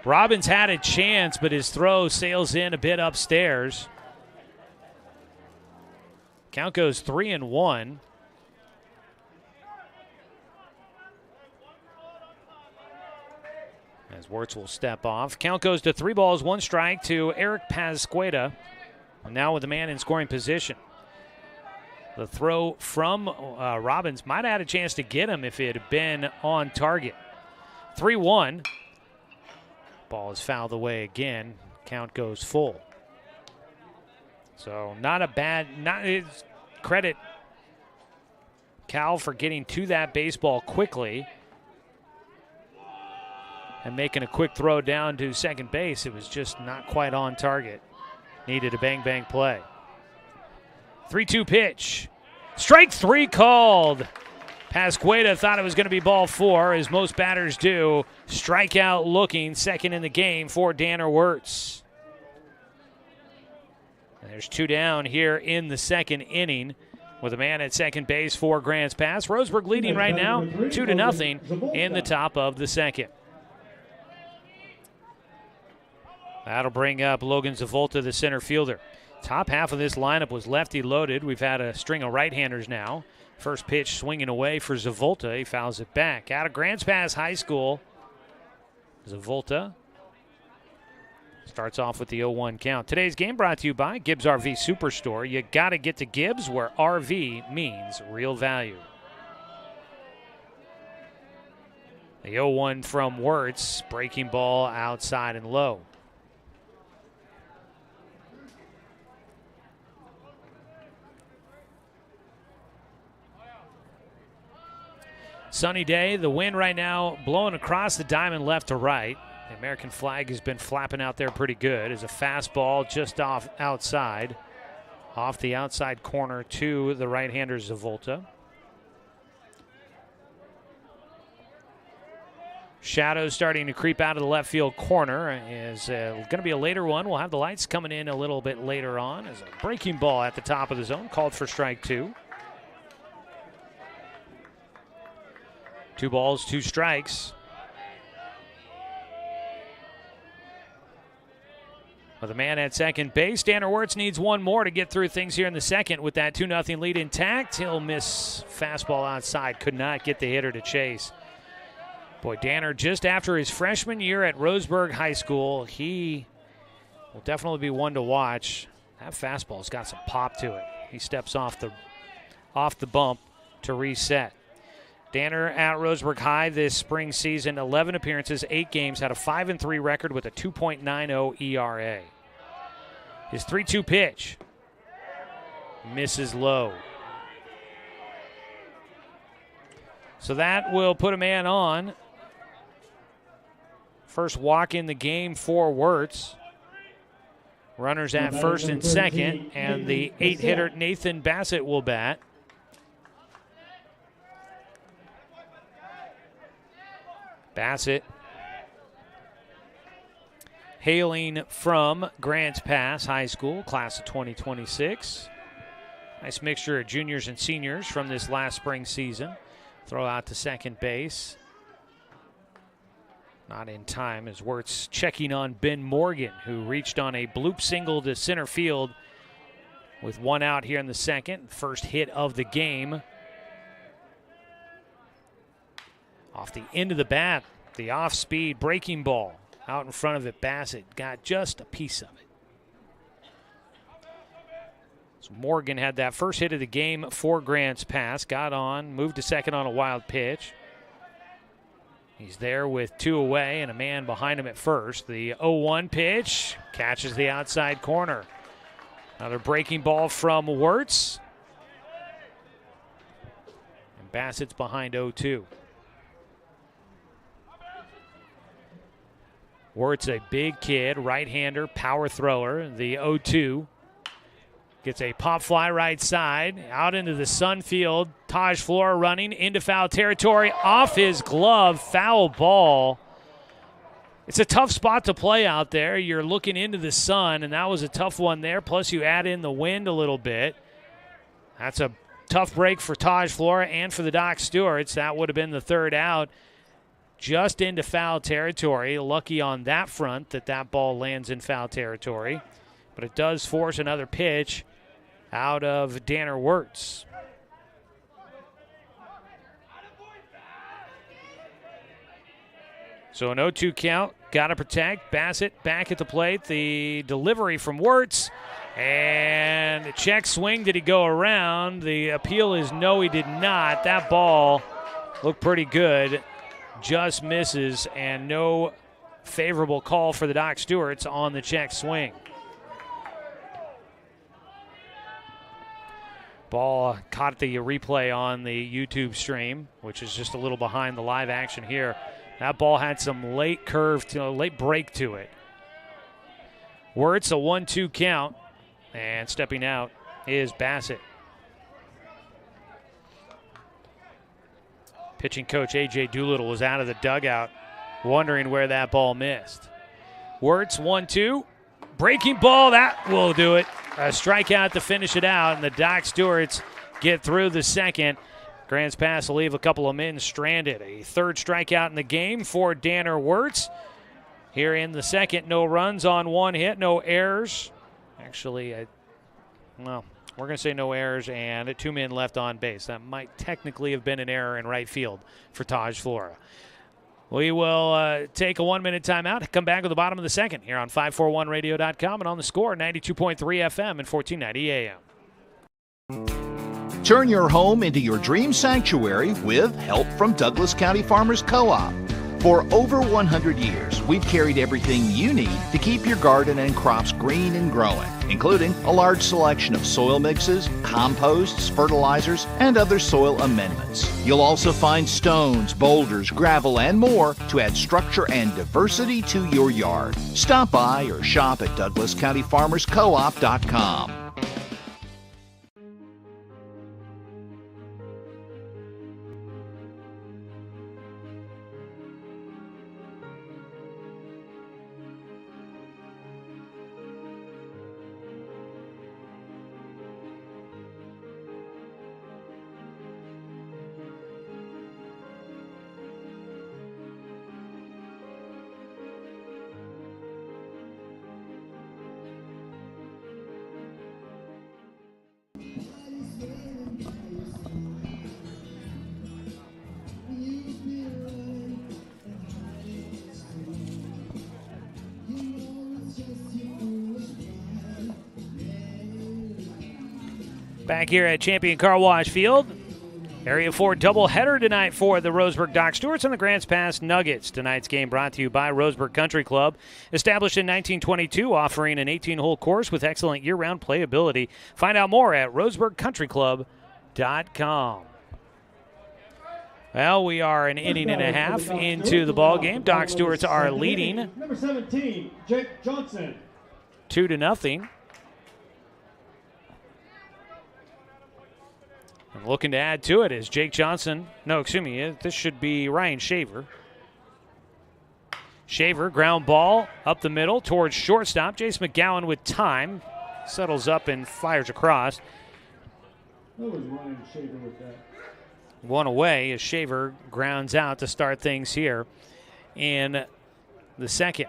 Robbins had a chance, but his throw sails in a bit upstairs. Count goes 3-1. As Wirtz will step off. Count goes to 3-1 to Eric Pasqueda. Now with the man in scoring position. The throw from Robbins might have had a chance to get him if it had been on target. 3-1. Ball is fouled away again. Count goes full. So not a bad, credit Cal for getting to that baseball quickly and making a quick throw down to second base. It was just not quite on target. Needed a bang-bang play. 3-2 pitch. Strike three called. Pasqueda thought it was going to be ball four, as most batters do. Strikeout looking, second in the game for Danner Wirtz. There's two down here in the second inning with a man at second base for Grants Pass. Roseburg leading right now 2-0 in the top of the second. That'll bring up Logan Zavolta, the center fielder. Top half of this lineup was lefty loaded. We've had a string of right-handers now. First pitch swinging away for Zavolta. He fouls it back. Out of Grants Pass High School, Zavolta starts off with the 0-1 count. Today's game brought to you by Gibbs RV Superstore. You got to get to Gibbs, where RV means real value. The 0-1 from Wirtz, breaking ball outside and low. Sunny day, the wind right now blowing across the diamond left to right. The American flag has been flapping out there pretty good. As a fastball just off outside, off the outside corner to the right-hander Zavolta. Shadows starting to creep out of the left field corner. Is going to be a later one. We'll have the lights coming in a little bit later on. As a breaking ball at the top of the zone, called for strike two. 2 balls, 2 strikes. With a man at second base, Danner Wirtz needs one more to get through things here in the second with that 2-0 lead intact. He'll miss fastball outside, could not get the hitter to chase. Boy, Danner, just after his freshman year at Roseburg High School, he will definitely be one to watch. That fastball's got some pop to it. He steps off the bump to reset. Danner at Roseburg High this spring season, 11 appearances, 8 games, had a 5-3 record with a 2.90 ERA. His 3-2 pitch misses low. So that will put a man on. First walk in the game for Wirtz. Runners at first and second, and the 8-hitter Nathan Bassett will bat. Bassett hailing from Grants Pass High School, class of 2026. Nice mixture of juniors and seniors from this last spring season. Throw out to second base. Not in time as Wirtz checking on Ben Morgan, who reached on a bloop single to center field with one out here in the second. First hit of the game. Off the end of the bat, the off-speed breaking ball. Out in front of it, Bassett got just a piece of it. So Morgan had that first hit of the game for Grants Pass. Got on, moved to second on a wild pitch. He's there with two away and a man behind him at first. The 0-1 pitch catches the outside corner. Another breaking ball from Wirtz. And Bassett's behind 0-2. Wirtz, a big kid, right-hander, power thrower. The 0-2 gets a pop fly right side, out into the sun field. Taj Flora running into foul territory, off his glove, foul ball. It's a tough spot to play out there. You're looking into the sun, and that was a tough one there. Plus, you add in the wind a little bit. That's a tough break for Taj Flora and for the Doc Stewarts. That would have been the third out. Just into foul territory. Lucky on that front that ball lands in foul territory. But it does force another pitch out of Danner Wirtz. So an 0-2 count. Got to protect. Bassett back at the plate. The delivery from Wirtz. And the check swing. Did he go around? The appeal is no, he did not. That ball looked pretty good. Just misses, and no favorable call for the Doc Stewarts on the check swing. Ball caught the replay on the YouTube stream, which is just a little behind the live action here. That ball had some late curve, late break to it. Wirtz, a 1-2 count, and stepping out is Bassett. Pitching coach A.J. Doolittle was out of the dugout wondering where that ball missed. Wirtz, 1-2. Breaking ball, that will do it. A strikeout to finish it out, and the Doc Stewarts get through the second. Grants Pass will leave a couple of men stranded. A third strikeout in the game for Danner Wirtz. Here in the second, no runs on one hit, no errors. Actually, we're going to say no errors and 2 men left on base. That might technically have been an error in right field for Taj Flora. We will take a 1-minute timeout, come back with the bottom of the second here on 541radio.com and on the Score, 92.3 FM and 1490 AM. Turn your home into your dream sanctuary with help from Douglas County Farmers Co-op. For over 100 years, we've carried everything you need to keep your garden and crops green and growing, including a large selection of soil mixes, composts, fertilizers, and other soil amendments. You'll also find stones, boulders, gravel, and more to add structure and diversity to your yard. Stop by or shop at DouglasCountyFarmersCoop.com. Back here at Champion Car Wash Field. Area 4 doubleheader tonight for the Roseburg Doc Stewarts and the Grants Pass Nuggets. Tonight's game brought to you by Roseburg Country Club. Established in 1922, offering an 18-hole course with excellent year-round playability. Find out more at roseburgcountryclub.com. Well, we are an inning and a half into the ball game. Doc Stewarts are leading. Number 17, Jake Johnson. 2-0. And looking to add to it is Jake Johnson. No, excuse me, this should be Ryan Shaver. Shaver, ground ball up the middle towards shortstop. Jace McGowan with time. Settles up and fires across. That was Ryan Shaver with that. One away as Shaver grounds out to start things here in the second.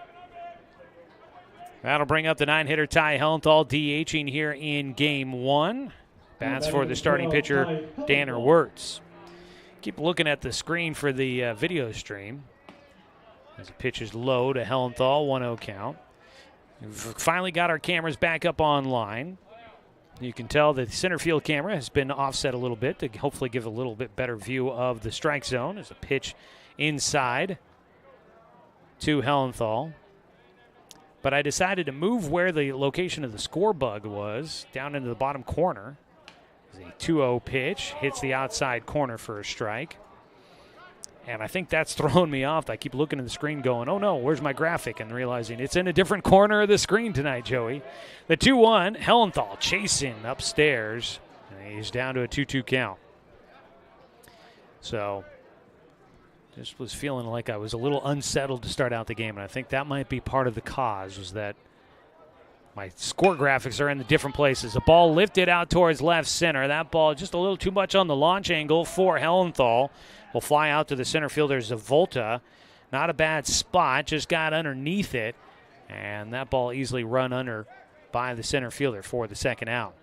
That'll bring up the 9-hitter Ty Hellenthal DHing here in game one. Bats for the starting pitcher, Danner Wirtz. Keep looking at the screen for the video stream. As the pitch is low to Hellenthal, 1-0 count. We've finally got our cameras back up online. You can tell that the center field camera has been offset a little bit to hopefully give a little bit better view of the strike zone. As a pitch inside to Hellenthal. But I decided to move where the location of the score bug was, down into the bottom corner. As a 2-0 pitch hits the outside corner for a strike. And I think that's thrown me off. I keep looking at the screen going, oh no, where's my graphic? And realizing it's in a different corner of the screen tonight, Joey. The 2-1, Hellenthal chasing upstairs. And he's down to a 2-2 count. So just was feeling like I was a little unsettled to start out the game. And I think that might be part of the cause, was that my score graphics are in the different places. The ball lifted out towards left center. That ball just a little too much on the launch angle for Hellenthal. Will fly out to the center fielder, Zavolta. Not a bad spot, just got underneath it. And that ball easily run under by the center fielder for the second out.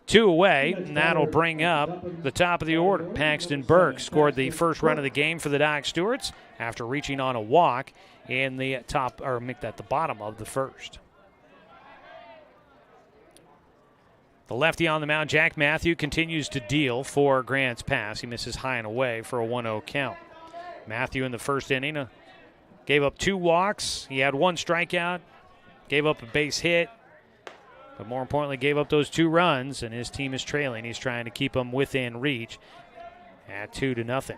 2 away, and that'll bring up the top of the order. Paxton Burke scored the first run of the game for the Doc Stewarts after reaching on a walk in the top, or make that the bottom of the first. The lefty on the mound, Jack Matthew, continues to deal for Grant's pass. He misses high and away for a 1-0 count. Matthew in the first inning gave up 2 walks. He had 1 strikeout, gave up a base hit, but more importantly gave up those 2 runs, and his team is trailing. He's trying to keep them within reach at 2-0.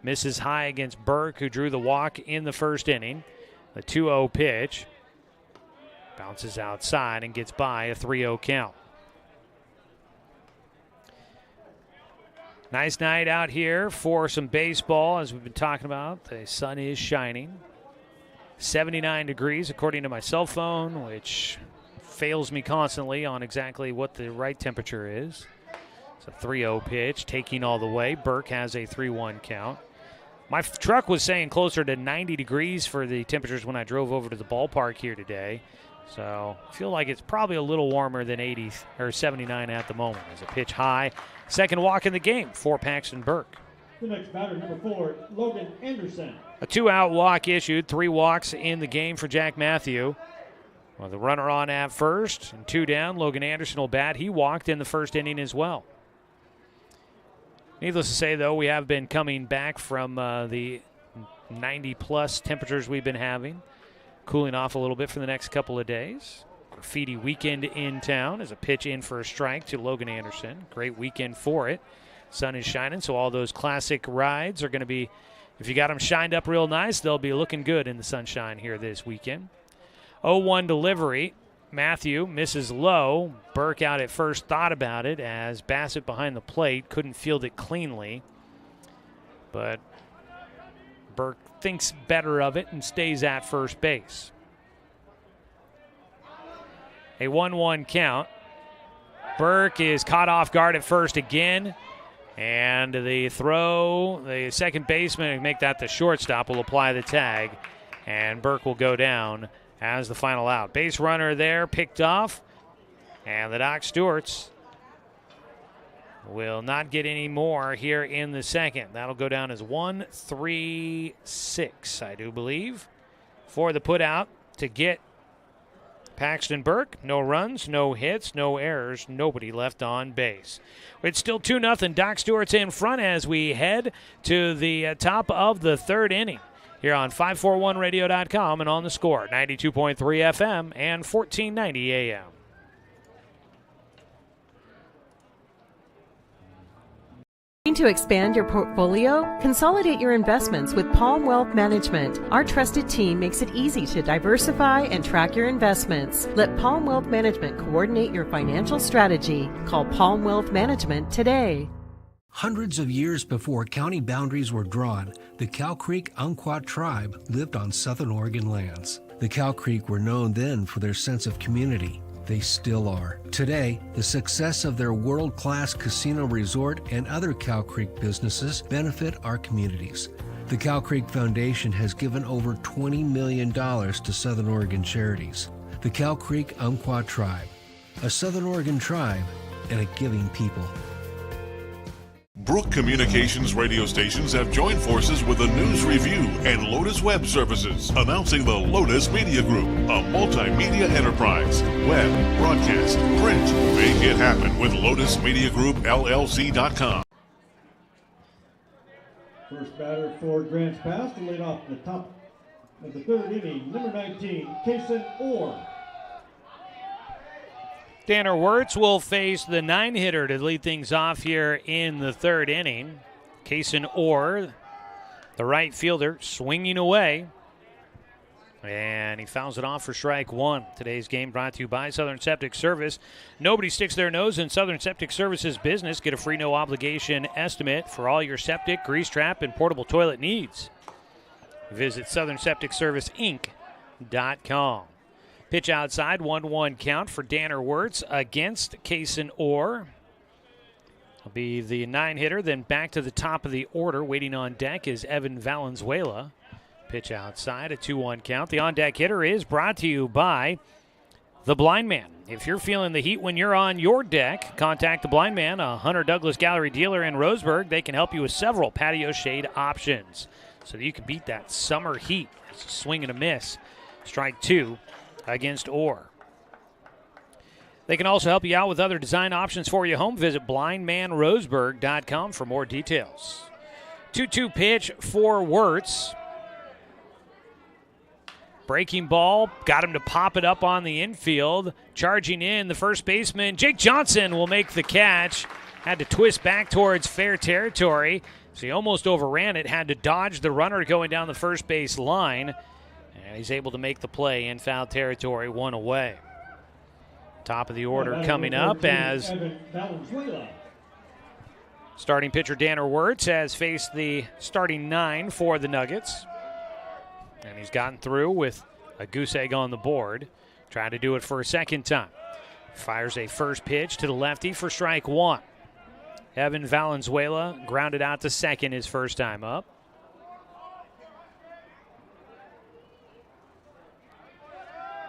Misses high against Burke, who drew the walk in the first inning. The 2-0 pitch bounces outside and gets by a 3-0 count. Nice night out here for some baseball, as we've been talking about. The sun is shining. 79 degrees, according to my cell phone, which fails me constantly on exactly what the right temperature is. It's a 3-0 pitch, taking all the way. Burke has a 3-1 count. My truck was saying closer to 90 degrees for the temperatures when I drove over to the ballpark here today. So I feel like it's probably a little warmer than 80 or 79 at the moment. As a pitch high. Second walk in the game for Paxton Burke. The next batter, number 4, Logan Anderson. A 2-out walk issued, 3 walks in the game for Jack Matthew. Well, the runner on at first and 2 down. Logan Anderson will bat. He walked in the first inning as well. Needless to say, though, we have been coming back from the 90-plus temperatures we've been having. Cooling off a little bit for the next couple of days. Graffiti weekend in town as a pitch in for a strike to Logan Anderson. Great weekend for it. Sun is shining, so all those classic rides are going to be, if you got them shined up real nice, they'll be looking good in the sunshine here this weekend. 0-1 delivery. Matthew misses low. Burke out at first thought about it as Bassett behind the plate couldn't field it cleanly. But Burke thinks better of it and stays at first base. A 1-1 count. Burke is caught off guard at first again. And the throw, the second baseman, make that the shortstop, will apply the tag. And Burke will go down as the final out. Base runner there picked off. And the Doc Stewarts will not get any more here in the second. That'll go down as 1-3-6, I do believe, for the putout to get Paxton Burke. No runs, no hits, no errors, nobody left on base. It's still 2-0. Doc Stewart's in front as we head to the top of the third inning here on 541radio.com and on the score, 92.3 FM and 1490 AM. Looking to expand your portfolio? Consolidate your investments with Palm Wealth Management. Our trusted team makes it easy to diversify and track your investments. Let Palm Wealth Management coordinate your financial strategy. Call Palm Wealth Management today. Hundreds of years before county boundaries were drawn, the Cow Creek Umpqua tribe lived on southern Oregon lands. The Cow Creek were known then for their sense of community. They still are. Today, the success of their world-class casino resort and other Cow Creek businesses benefit our communities. The Cow Creek Foundation has given over $20 million to Southern Oregon charities. The Cow Creek Umpqua Tribe, a Southern Oregon tribe and a giving people. Brook Communications radio stations have joined forces with the News Review and Lotus Web Services, announcing the Lotus Media Group, a multimedia enterprise. Web, broadcast, print. Make it happen with Lotus Media Group, LLC.com. First batter for Grants Pass to lead off the top of the third inning, number 19, Kason Orr. Tanner Wirtz will face the 9-hitter to lead things off here in the third inning. Kason Orr, the right fielder, swinging away. And he fouls it off for strike one. Today's game brought to you by Southern Septic Service. Nobody sticks their nose in Southern Septic Service's business. Get a free no-obligation estimate for all your septic, grease trap, and portable toilet needs. Visit SouthernSepticServiceInc.com. Pitch outside, 1-1 count for Tanner Wirtz against Kason Orr. It'll be the 9-hitter, then back to the top of the order. Waiting on deck is Evan Valenzuela. Pitch outside, a 2-1 count. The on-deck hitter is brought to you by The Blind Man. If you're feeling the heat when you're on your deck, contact The Blind Man, a Hunter Douglas Gallery dealer in Roseburg. They can help you with several patio shade options so that you can beat that summer heat. It's a swing and a miss. Strike two against Orr. They can also help you out with other design options for your home. Visit blindmanroseburg.com for more details. 2-2 pitch for Wirtz. Breaking ball, got him to pop it up on the infield. Charging in, the first baseman, Jake Johnson, will make the catch. Had to twist back towards fair territory, so he almost overran it. Had to dodge the runner going down the first base line. And he's able to make the play in foul territory, one away. Top of the order coming up as starting pitcher Tanner Wirtz has faced the starting 9 for the Nuggets. And he's gotten through with a goose egg on the board. Trying to do it for a second time. Fires a first pitch to the lefty for strike one. Evan Valenzuela grounded out to second his first time up.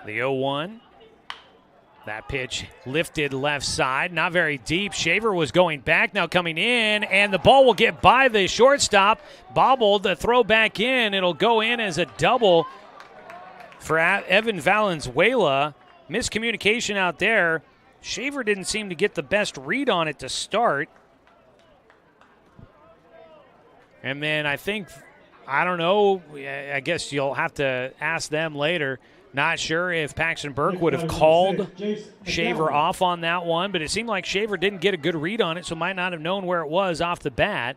The 0-1. That pitch lifted left side, not very deep. Shaver was going back, now coming in, and the ball will get by the shortstop. Bobbled, the throw back in. It'll go in as a double for Evan Valenzuela. Miscommunication out there. Shaver didn't seem to get the best read on it to start. And then I don't know, I guess you'll have to ask them later. Not sure if Paxton Burke would have called Shaver off on that one, but it seemed like Shaver didn't get a good read on it, so might not have known where it was off the bat.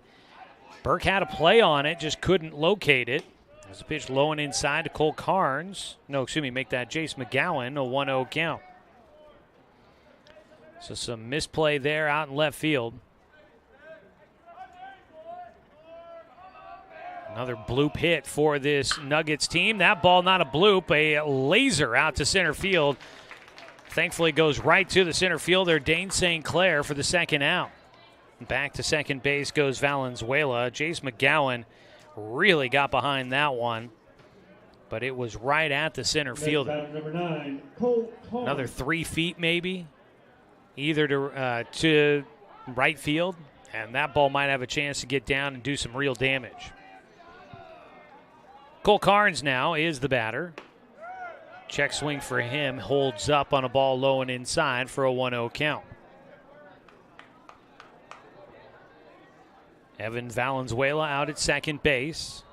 Burke had a play on it, just couldn't locate it. There's a pitch low and inside to Cole Carnes. Make that Jace McGowan, a 1-0 count. So some misplay there out in left field. Another bloop hit for this Nuggets team. That ball not a bloop, a laser out to center field. Thankfully goes right to the center fielder, Dane St. Clair, for the second out. Back to second base goes Valenzuela. Jace McGowan really got behind that one, but it was right at the center fielder. Number 9, Cole Carnes. Another 3 feet maybe, either to right field, and that ball might have a chance to get down and do some real damage. Cole Carnes now is the batter. Check swing for him, holds up on a ball low and inside for a 1-0 count. Evan Valenzuela out at second base.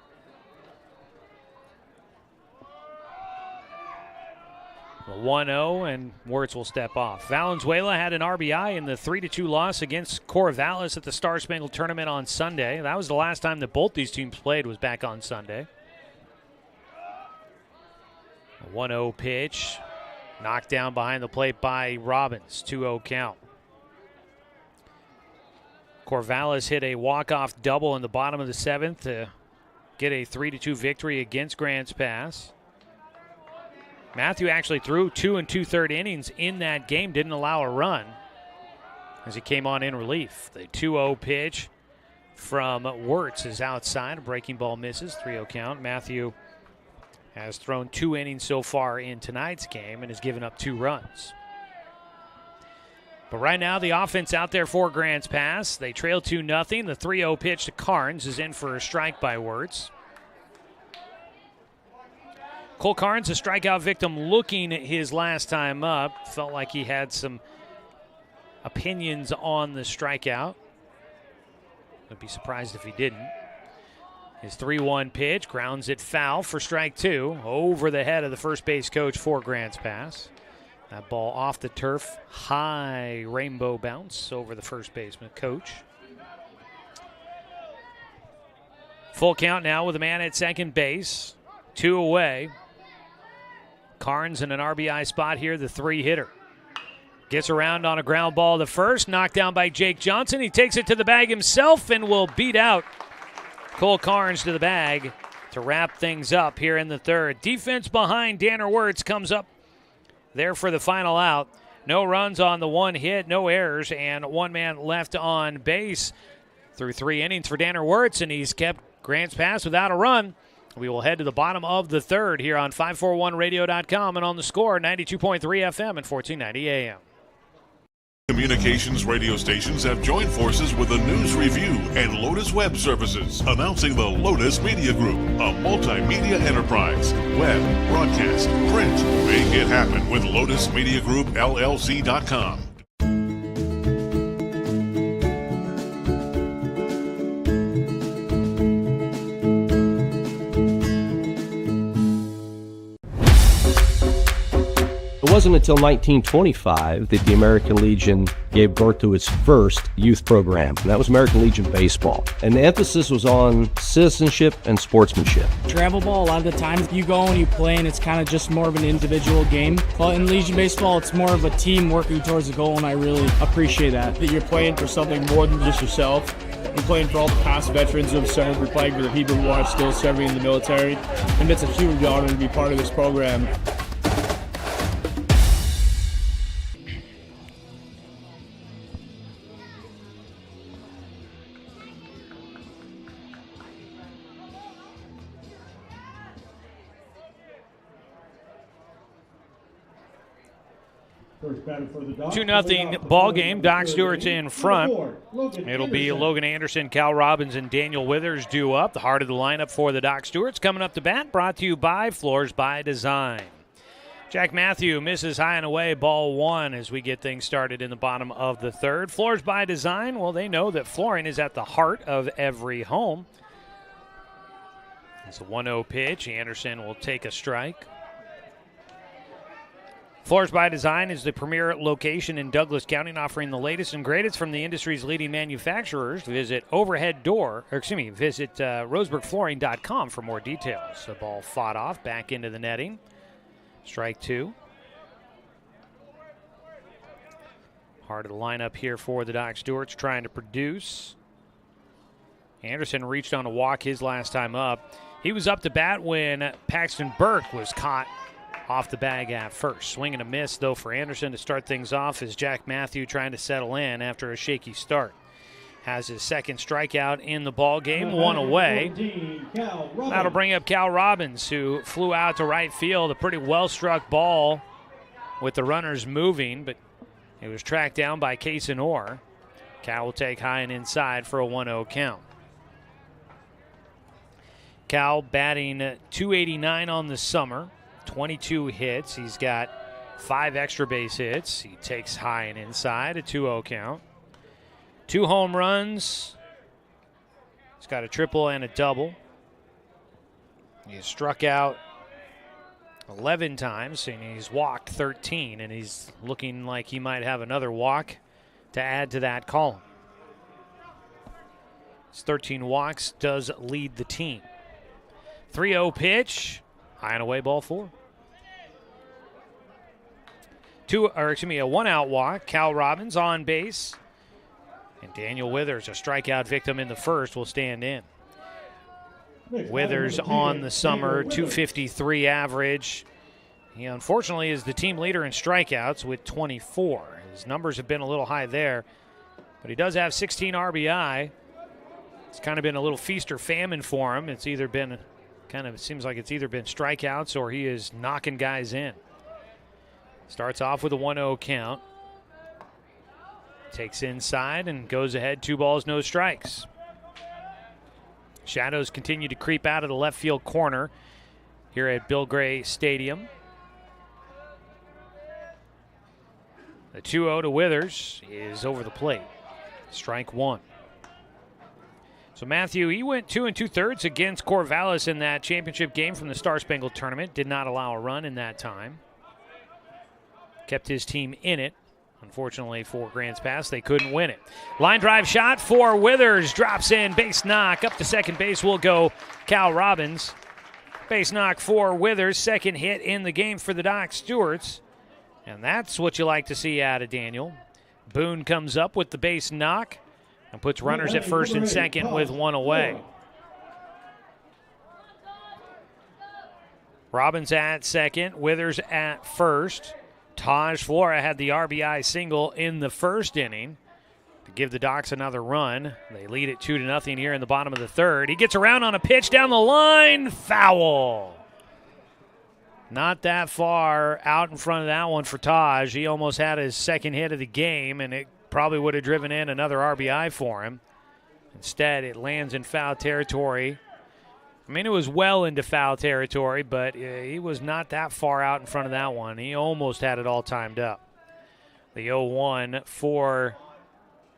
1-0, and Wirtz will step off. Valenzuela had an RBI in the 3-2 loss against Corvallis at the Star Spangled Tournament on Sunday. That was the last time that both these teams played, was back on Sunday. A 1-0 pitch, knocked down behind the plate by Robbins. 2-0 count. Corvallis hit a walk-off double in the bottom of the 7th to get a 3-2 victory against Grants Pass. Matthew actually threw 2 2/3 innings in that game, didn't allow a run as he came on in relief. The 2-0 pitch from Wirtz is outside. A breaking ball misses, 3-0 count. Matthew has thrown 2 innings so far in tonight's game and has given up 2 runs. But right now, the offense out there for Grants Pass. They trail 2-0. The 3-0 pitch to Carnes is in for a strike by Wirtz. Cole Carnes, a strikeout victim, looking at his last time up. Felt like he had some opinions on the strikeout. I'd be surprised if he didn't. His 3-1 pitch grounds it foul for strike 2 over the head of the first base coach for Grants Pass. That ball off the turf, high rainbow bounce over the first baseman coach. Full count now with a man at second base. 2 away. Carnes in an RBI spot here, the 3-hitter. Gets around on a ground ball to first, knocked down by Jake Johnson. He takes it to the bag himself and will beat out Cole Carnes to the bag to wrap things up here in the 3rd. Defense behind Danner Wirtz comes up there for the final out. No runs on the 1 hit, no errors, and 1 man left on base through 3 innings for Danner Wirtz, and he's kept Grants Pass without a run. We will head to the bottom of the 3rd here on 541radio.com and on the Score, 92.3 FM and 1490 AM. Communications radio stations have joined forces with the News Review and Lotus Web Services, announcing the Lotus Media Group, a multimedia enterprise. Web, broadcast, print. Make it happen with LotusMediaGroupLLC.com. It wasn't until 1925 that the American Legion gave birth to its first youth program, and that was American Legion Baseball. And the emphasis was on citizenship and sportsmanship. Travel ball, a lot of the times you go and you play and it's kind of just more of an individual game. But in Legion Baseball, it's more of a team working towards a goal, and I really appreciate that. That you're playing for something more than just yourself. We're playing for all the past veterans who have served. We're playing for the people who are still serving in the military. And it's a huge honor to be part of this program. First batter for the Docs. 2-0 ball game. Doc Stewart's in front. It'll be Logan Anderson, Cal Robbins, and Daniel Withers due up. The heart of the lineup for the Doc Stewarts coming up to bat, brought to you by Floors by Design. Jack Matthew misses high and away, ball 1 as we get things started in the bottom of the 3rd. Floors by Design, well, they know that flooring is at the heart of every home. It's a 1-0 pitch. Anderson will take a strike. Floors by Design is the premier location in Douglas County, offering the latest and greatest from the industry's leading manufacturers. Visit roseburgflooring.com for more details. The ball fought off back into the netting. Strike 2. Heart of the lineup here for the Doc Stewarts, trying to produce. Anderson reached on a walk his last time up. He was up to bat when Paxton Burke was caught off the bag at first. Swing and a miss, though, for Anderson to start things off as Jack Matthew trying to settle in after a shaky start. Has his second strikeout in the ball game, 1 away. That'll bring up Cal Robbins, who flew out to right field. A pretty well-struck ball with the runners moving, but it was tracked down by Kason Orr. Cal will take high and inside for a 1-0 count. Cal batting .289 on the summer. 22 hits. He's got 5 extra base hits. He takes high and inside, a 2-0 count. 2 home runs. He's got a triple and a double. He struck out 11 times, and he's walked 13, and he's looking like he might have another walk to add to that column. His 13 walks does lead the team. 3-0 pitch, high and away, ball 4. A one-out walk. Cal Robbins on base, and Daniel Withers, a strikeout victim in the first, will stand in. Withers on the summer, 253 average. He unfortunately is the team leader in strikeouts with 24. His numbers have been a little high there, but he does have 16 RBI. It's kind of been a little feast or famine for him. It's either been it seems like it's either been strikeouts or he is knocking guys in. Starts off with a 1-0 count. Takes inside and goes ahead, 2 balls, no strikes. Shadows continue to creep out of the left field corner here at Bill Gray Stadium. The 2-0 to Withers is over the plate. Strike 1. So Matthew, he went 2 2/3 against Corvallis in that championship game from the Star Spangled Tournament. Did not allow a run in that time. Kept his team in it. Unfortunately for Grants Pass, they couldn't win it. Line drive shot for Withers. Drops in, base knock. Up to second base will go Cal Robbins. Base knock for Withers. Second hit in the game for the Doc Stewarts. And that's what you like to see out of Daniel. Boone comes up with the base knock and puts runners at first and second with 1 away. Robbins at second. Withers at first. Taj Flora had the RBI single in the first inning to give the Docs another run. They lead it 2-0 here in the bottom of the third. He gets around on a pitch down the line. Foul. Not that far out in front of that one for Taj. He almost had his second hit of the game, and it probably would have driven in another RBI for him. Instead, it lands in foul territory. I mean, it was well into foul territory, but he was not that far out in front of that one. He almost had it all timed up. The 0-1 for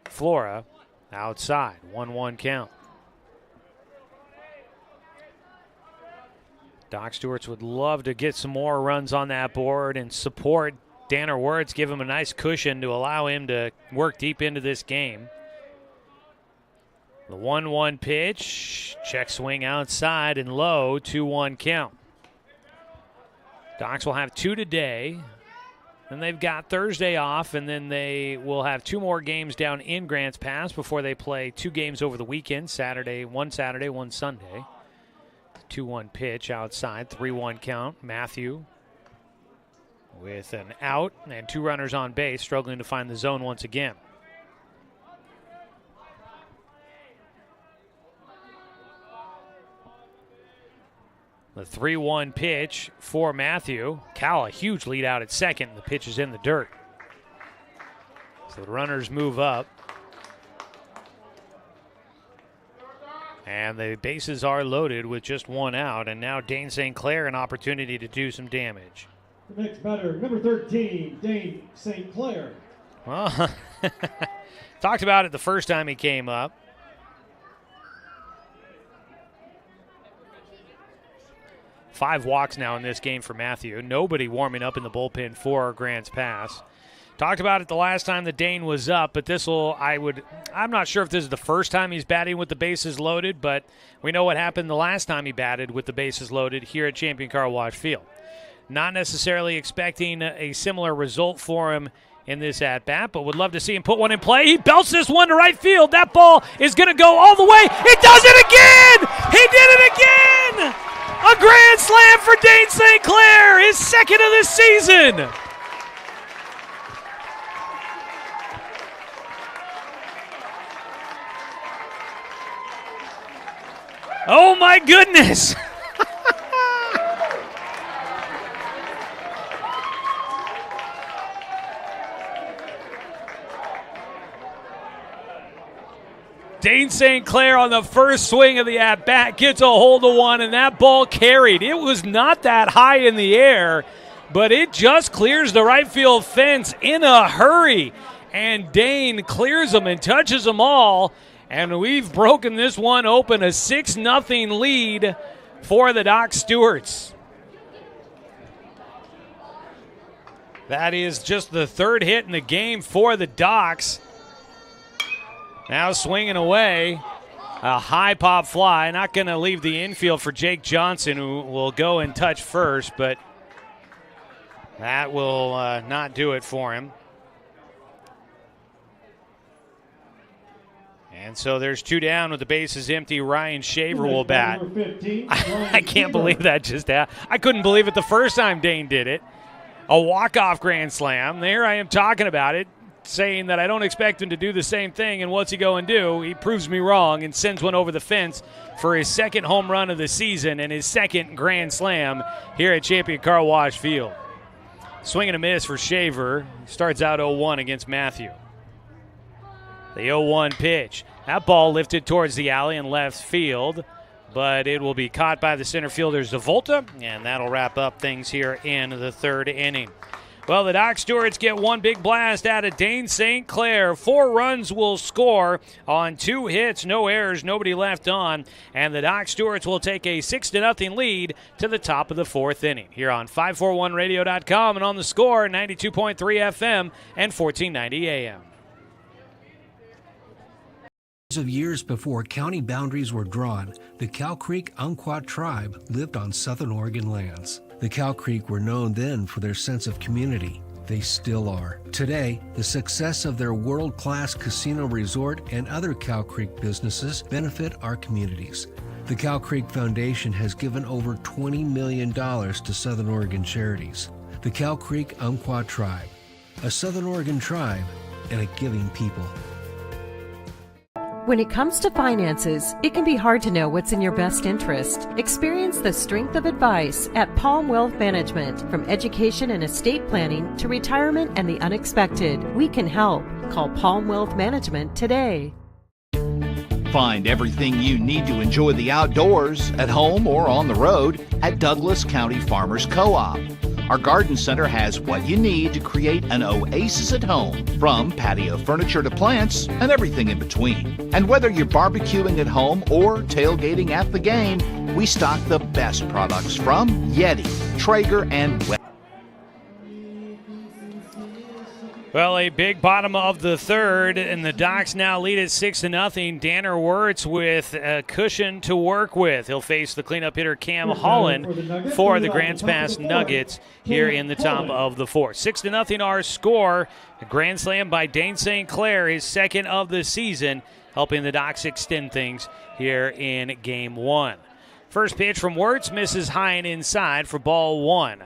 Flora outside. 1-1 count. Doc Stewarts would love to get some more runs on that board and support Danner Wirtz, give him a nice cushion to allow him to work deep into this game. The 1-1 pitch, check swing outside and low, 2-1 count. Docs will have 2 today. Then they've got Thursday off, and then they will have 2 more games down in Grants Pass before they play 2 games over the weekend, one Saturday, one Sunday. 2-1 pitch outside, 3-1 count. Matthew with an out and 2 runners on base, struggling to find the zone once again. The 3-1 pitch for Matthew. Cal, a huge lead out at second. The pitch is in the dirt. So the runners move up. And the bases are loaded with just 1 out. And now Dane St. Clair an opportunity to do some damage. The next batter, number 13, Dane St. Clair. Well, talked about it the first time he came up. Five walks now in this game for Matthew. Nobody warming up in the bullpen for Grants Pass. Talked about it the last time that Dane was up, but I'm not sure if this is the first time he's batting with the bases loaded, but we know what happened the last time he batted with the bases loaded here at Champion Car Wash Field. Not necessarily expecting a similar result for him in this at-bat, but would love to see him put one in play. He belts this one to right field. That ball is going to go all the way. He does it again! He did it again! A grand slam for Dane St. Clair, his second of this season. Oh my goodness. Dane St. Clair on the first swing of the at-bat gets a hold of one, and that ball carried. It was not that high in the air, but it just clears the right field fence in a hurry. And Dane clears them and touches them all, and we've broken this one open, a 6-0 lead for the Doc Stewarts. That is just the third hit in the game for the Docs. Now swinging away. A high pop fly. Not going to leave the infield for Jake Johnson, who will go and touch first, but that will not do it for him. And so there's 2 down with the bases empty. Ryan Shaver will bat. I can't believe that just happened. I couldn't believe it the first time Dane did it. A walk-off grand slam. There I am talking about it, saying that I don't expect him to do the same thing, and what's he go and do? He proves me wrong and sends one over the fence for his second home run of the season and his second grand slam here at Champion Car Wash Field. Swing and a miss for Shaver. Starts out 0-1 against Matthew. The 0-1 pitch. That ball lifted towards the alley in left field, but it will be caught by the center fielder Zavolta, and that'll wrap up things here in the third inning. Well, the Doc Stewarts get one big blast out of Dane St. Clair. 4 runs will score on 2 hits, no errors, nobody left on, and the Doc Stewarts will take a 6-0 lead to the top of the 4th inning here on 541radio.com and on the Score, 92.3 FM and 1490 AM. Of years before county boundaries were drawn, the Cow Creek Umpqua tribe lived on Southern Oregon lands. The Cow Creek were known then for their sense of community. They still are. Today, the success of their world-class casino resort and other Cow Creek businesses benefit our communities. The Cow Creek Foundation has given over $20 million to Southern Oregon charities. The Cow Creek Umpqua tribe, a Southern Oregon tribe and a giving people. When it comes to finances, it can be hard to know what's in your best interest. Experience the strength of advice at Palm Wealth Management. From education and estate planning to retirement and the unexpected, we can help. Call Palm Wealth Management today. Find everything you need to enjoy the outdoors, at home or on the road, at Douglas County Farmers Co-op. Our garden center has what you need to create an oasis at home, from patio furniture to plants and everything in between. And whether you're barbecuing at home or tailgating at the game, we stock the best products from Yeti, Traeger, and Wet. Well, a big bottom of the third, and the Docs now lead at 6-0. Danner Wirtz with a cushion to work with. He'll face the cleanup hitter Cam Holland for the Grants Pass Nuggets here in the top of the fourth. 6-0 our score. A grand slam by Dane St. Clair, his second of the season, helping the Docs extend things here in Game 1. First pitch from Wirtz misses high and inside for ball 1.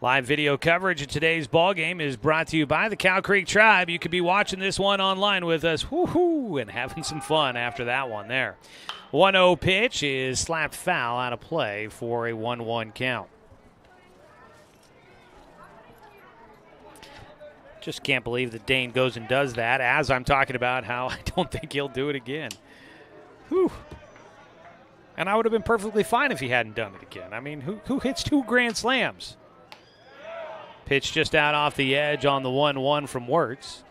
Live video coverage of today's ball game is brought to you by the Cow Creek Tribe. You could be watching this one online with us, and having some fun after that one there. 1-0 pitch is slapped foul out of play for a 1-1 count. Just can't believe that Dane goes and does that, as I'm talking about how I don't think he'll do it again. Whew. And I would have been perfectly fine if he hadn't done it again. I mean, who hits 2 grand slams? Pitch just out off the edge on the 1-1 from Wirtz.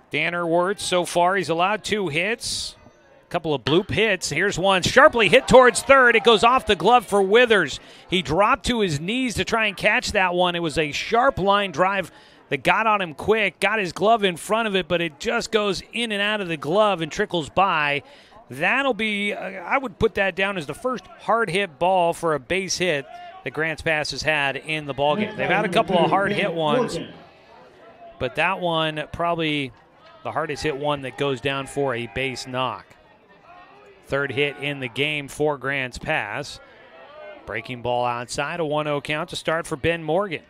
Danner Wirtz, so far he's allowed 2 hits. A couple of bloop hits. Here's one sharply hit towards third. It goes off the glove for Withers. He dropped to his knees to try and catch that one. It was a sharp line drive that got on him quick, got his glove in front of it, but it just goes in and out of the glove and trickles by. That'll be, I would put that down as the first hard hit ball for a base hit that Grants Pass has had in the ballgame. They've had a couple of hard hit ones, but that one probably the hardest hit one that goes down for a base knock. Third hit in the game for Grants Pass. Breaking ball outside, a 1-0 count to start for Ben Morgan.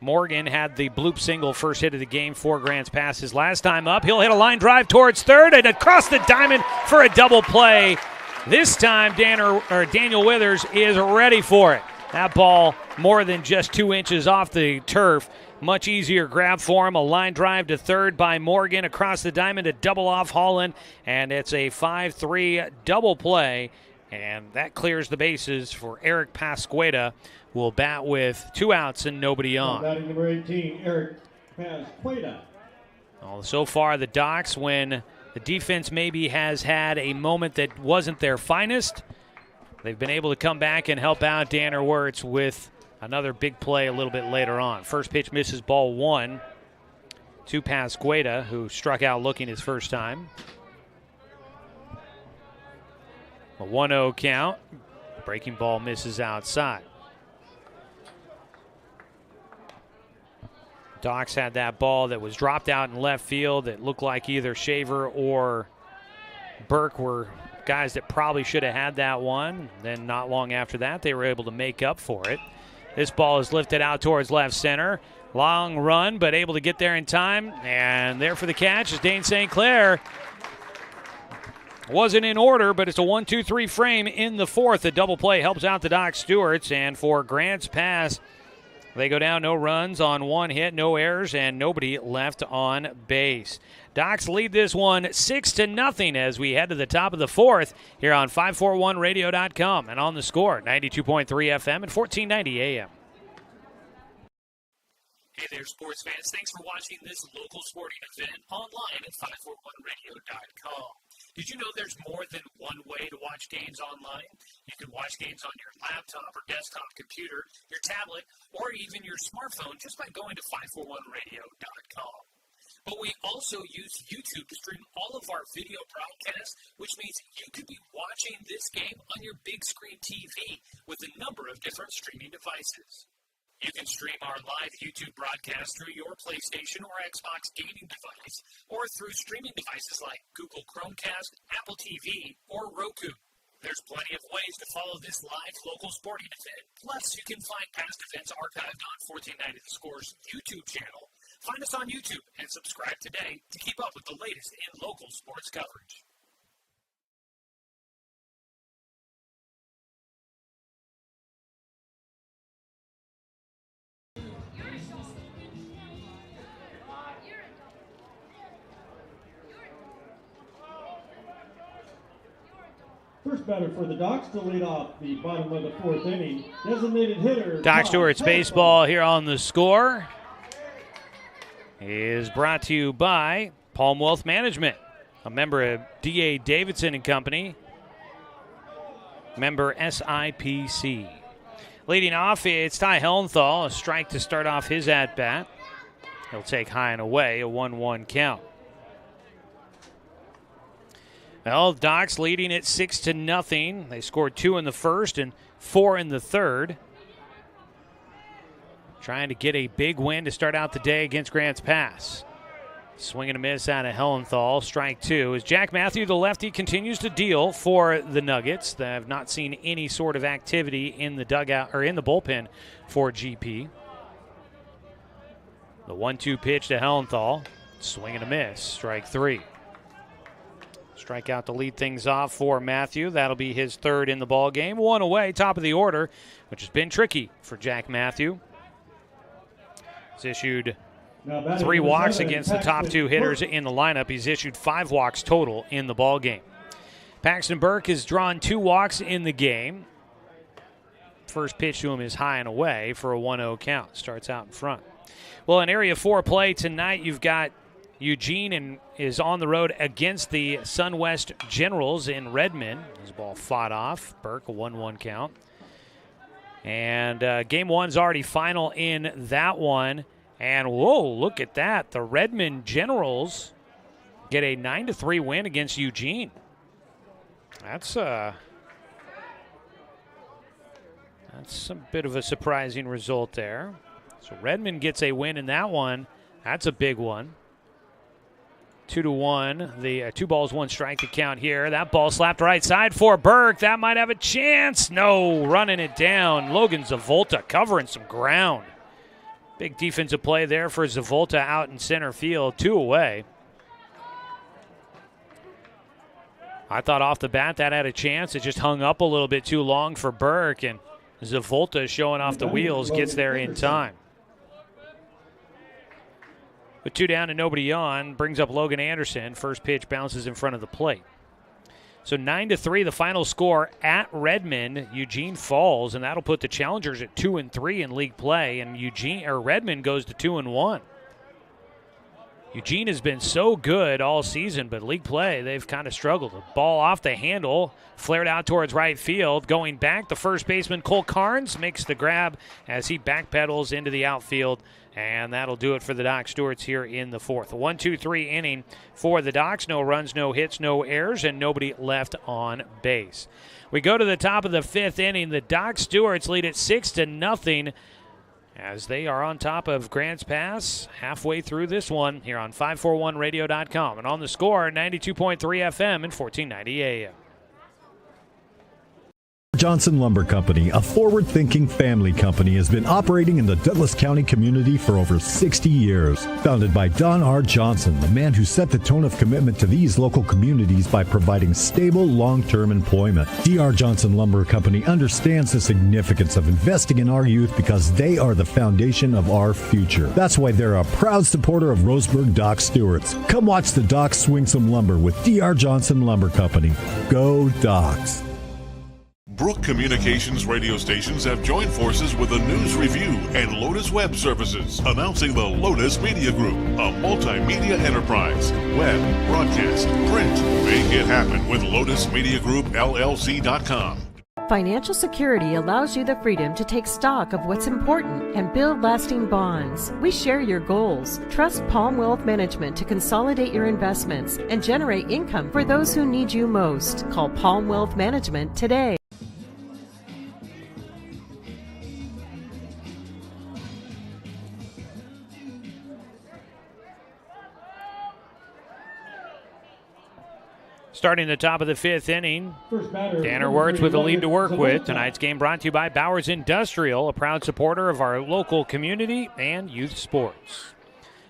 Morgan had the bloop single first hit of the game for Grants Pass his last time up. He'll hit a line drive towards third and across the diamond for a double play. This time Daniel Withers is ready for it. That ball more than just 2 inches off the turf. Much easier grab for him. A line drive to third by Morgan across the diamond, a double off Holland, and it's a 5-3 double play. And that clears the bases for Eric Pasqueta, who will bat with 2 outs and nobody on. Batting number 18, Eric Pasqueta. Well, so far the Docs, when The defense maybe has had a moment that wasn't their finest. They've been able to come back and help out Danner Wirtz with another big play a little bit later on. First pitch misses, ball one to Pasqueta, who struck out looking his first time. A 1-0 count. Breaking ball misses outside. Docs had that ball that was dropped out in left field that looked like either Shaver or Burke were guys that probably should have had that one. Then not long after that, they were able to make up for it. This ball is lifted out towards left center. Long run, but able to get there in time. And there for the catch is Dane St. Clair. Wasn't in order, but it's a 1-2-3 frame in the fourth. The double play helps out the Doc Stewarts. And for Grant's pass, they go down, no runs on one hit, no errors, and nobody left on base. Docs lead this one 6-0 as we head to the top of the fourth here on 541radio.com and on the Score, 92.3 FM and 1490 AM. Hey there, sports fans. Thanks for watching this local sporting event online at 541radio.com. Did you know there's more than one way to watch games online? You can watch games on your laptop or desktop computer, your tablet, or even your smartphone just by going to 541radio.com. But we also use YouTube to stream all of our video broadcasts, which means you could be watching this game on your big screen TV with a number of different streaming devices. You can stream our live YouTube broadcast through your PlayStation or Xbox gaming device, or through streaming devices like Google Chromecast, Apple TV, or Roku. There's plenty of ways to follow this live local sporting event. Plus, you can find past events archived on 1490 The Score's YouTube channel. Find us on YouTube and subscribe today to keep up with the latest in local sports coverage. First batter for the Docs to lead off the bottom of the fourth inning. Designated hitter. Doc Stewart's baseball here on the Score is brought to you by Palm Wealth Management, a member of D.A. Davidson and Company, member SIPC. Leading off, it's Ty Hellenthal, a strike to start off his at-bat. He'll take high and away, a 1-1 count. Well, Docs leading it 6-0. They scored 2 in the first and 4 in the third. Trying to get a big win to start out the day against Grants Pass. Swing and a miss out of Hellenthal. Strike two as Jack Matthew, the lefty, continues to deal for the Nuggets. They have not seen any sort of activity in the dugout or in the bullpen for GP. The 1-2 pitch to Hellenthal. Swing and a miss. Strike three. Strikeout to lead things off for Matthew. That'll be his third in the ball game. One away, top of the order, which has been tricky for Jack Matthew. He's issued 3 walks against the top 2 hitters in the lineup. He's issued 5 walks total in the ball game. Paxton Burke has drawn 2 walks in the game. First pitch to him is high and away for a 1-0 count. Starts out in front. Well, in Area 4 play tonight, you've got Eugene and is on the road against the SunWest Generals in Redmond. This ball fought off. Burke, a 1-1 count. And game one's already final in that one. And whoa, look at that. The Redmond Generals get a 9-3 win against Eugene. That's a bit of a surprising result there. So Redmond gets a win in that one. That's a big one. 2-1. The 2 balls, 1 strike to count here. That ball slapped right side for Burke. That might have a chance. No, running it down. Logan Zavolta covering some ground. Big defensive play there for Zavolta out in center field. 2 away. I thought off the bat that had a chance. It just hung up a little bit too long for Burke, and Zavolta showing off the wheels gets there in time. With 2 down and nobody on, brings up Logan Anderson. First pitch bounces in front of the plate. So 9-3, the final score at Redmond. Eugene falls, and that'll put the Challengers at 2-3 in league play, and Redmond goes to 2-1. Eugene has been so good all season, but league play, they've kind of struggled. The ball off the handle, flared out towards right field. Going back, the first baseman, Cole Carnes, makes the grab as he backpedals into the outfield, and that'll do it for the Doc Stewarts here in the fourth. A 1-2-3 inning for the Docs. No runs, no hits, no errors, and nobody left on base. We go to the top of the fifth inning. The Doc Stewarts lead it 6-0 as they are on top of Grants Pass halfway through this one here on 541radio.com. And on the score, 92.3 FM and 1490 AM. Johnson Lumber Company, a forward-thinking family company, has been operating in the Douglas County community for over 60 years. Founded by Don R. Johnson, the man who set the tone of commitment to these local communities by providing stable, long-term employment. D.R. Johnson Lumber Company understands the significance of investing in our youth because they are the foundation of our future. That's why they're a proud supporter of Roseburg Doc Stewarts. Come watch the Docs swing some lumber with D.R. Johnson Lumber Company. Go Docs! Brook Communications radio stations have joined forces with the News Review and Lotus Web Services, announcing the Lotus Media Group, a multimedia enterprise. Web, broadcast, print. Make it happen with LotusMediaGroupLLC.com. Financial security allows you the freedom to take stock of what's important and build lasting bonds. We share your goals. Trust Palm Wealth Management to consolidate your investments and generate income for those who need you most. Call Palm Wealth Management today. Starting the top of the fifth inning, Tanner Wirtz with the lead to work with. Tonight's game brought to you by Bowers Industrial, a proud supporter of our local community and youth sports.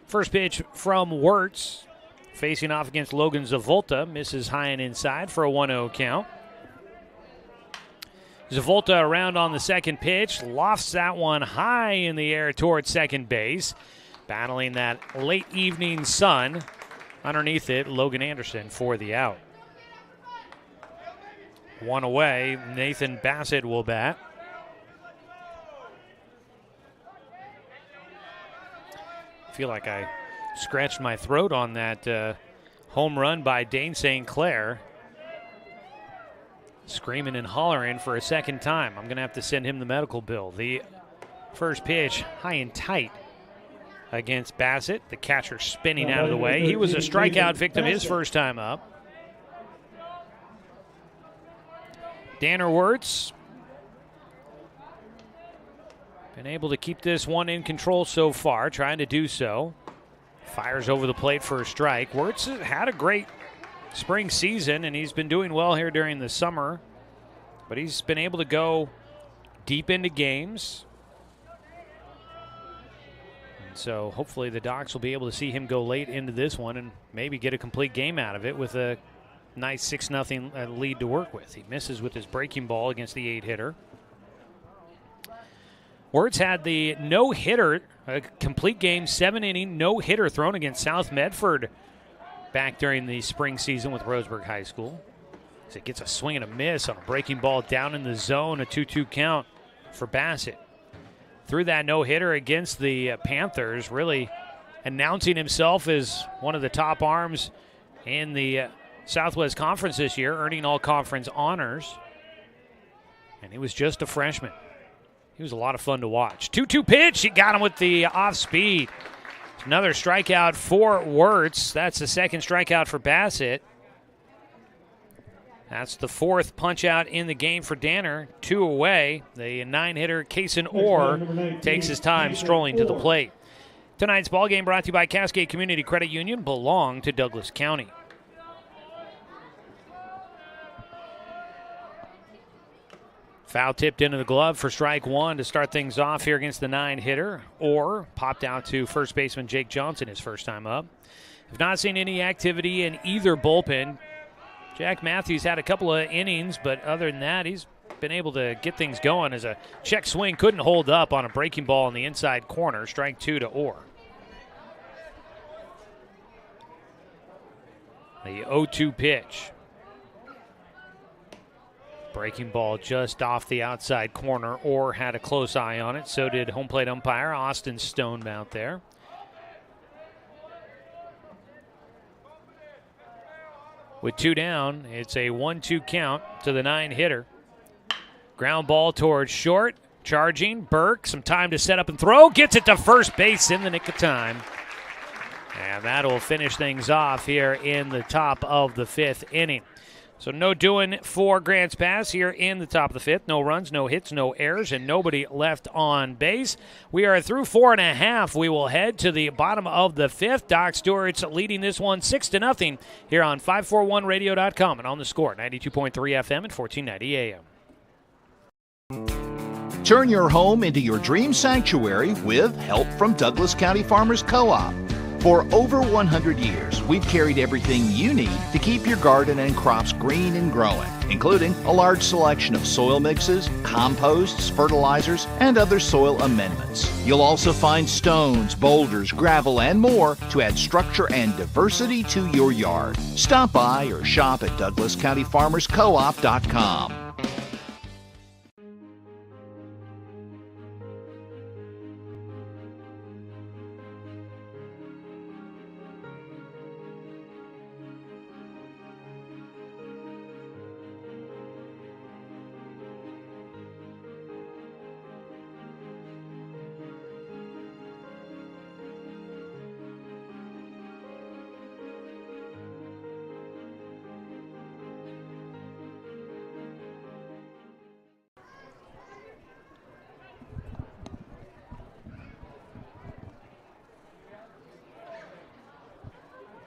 First pitch from Wirtz, facing off against Logan Zavolta, misses high and inside for a 1-0 count. Zavolta around on the second pitch, lofts that one high in the air towards second base, battling that late evening sun. Underneath it, Logan Anderson for the out. One away, Nathan Bassett will bat. I feel like I scratched my throat on that home run by Dane St. Clair. Screaming and hollering for a second time. I'm going to have to send him the medical bill. The first pitch, high and tight against Bassett. The catcher spinning out of the way. He was a strikeout victim his first time up. Tanner Wirtz been able to keep this one in control so far, trying to do so. Fires over the plate for a strike. Wirtz had a great spring season, and he's been doing well here during the summer, but he's been able to go deep into games. And so hopefully the Docs will be able to see him go late into this one and maybe get a complete game out of it with a nice 6-0 lead to work with. He misses with his breaking ball against the 8-hitter. Wirtz had the no-hitter, a complete game, 7-inning no-hitter thrown against South Medford back during the spring season with Roseburg High School. So it gets a swing and a miss on a breaking ball down in the zone, a 2-2 count for Bassett. Threw that no-hitter against the Panthers, really announcing himself as one of the top arms in the Southwest Conference this year, earning all conference honors. And he was just a freshman. He was a lot of fun to watch. 2-2 pitch. He got him with the off speed. Another strikeout for Wirtz. That's the second strikeout for Bassett. That's the fourth punch out in the game for Danner. 2 away. The 9-hitter Kason Orr takes his time strolling to the plate. Tonight's ballgame brought to you by Cascade Community Credit Union, belong to Douglas County. Foul tipped into the glove for strike one to start things off here against the 9-hitter. Orr popped out to first baseman Jake Johnson his first time up. Have not seen any activity in either bullpen. Jack Matthews had a couple of innings, but other than that, he's been able to get things going as a check swing couldn't hold up on a breaking ball in the inside corner. Strike 2 to Orr. The 0-2 pitch. Breaking ball just off the outside corner. Orr had a close eye on it. So did home plate umpire Austin Stone out there. With 2 down, it's a 1-2 count to the 9-hitter. Ground ball towards short. Charging, Burke, some time to set up and throw. Gets it to first base in the nick of time. And that'll finish things off here in the top of the 5th inning. So no doing for Grants Pass here in the top of the 5th. No runs, no hits, no errors, and nobody left on base. We are through 4.5. We will head to the bottom of the 5th. Doc Stewart's leading this one 6-0 here on 541radio.com and on the Score, 92.3 FM and 1490 AM. Turn your home into your dream sanctuary with help from Douglas County Farmers Co-op. For over 100 years, we've carried everything you need to keep your garden and crops green and growing, including a large selection of soil mixes, composts, fertilizers, and other soil amendments. You'll also find stones, boulders, gravel, and more to add structure and diversity to your yard. Stop by or shop at DouglasCountyFarmersCoop.com.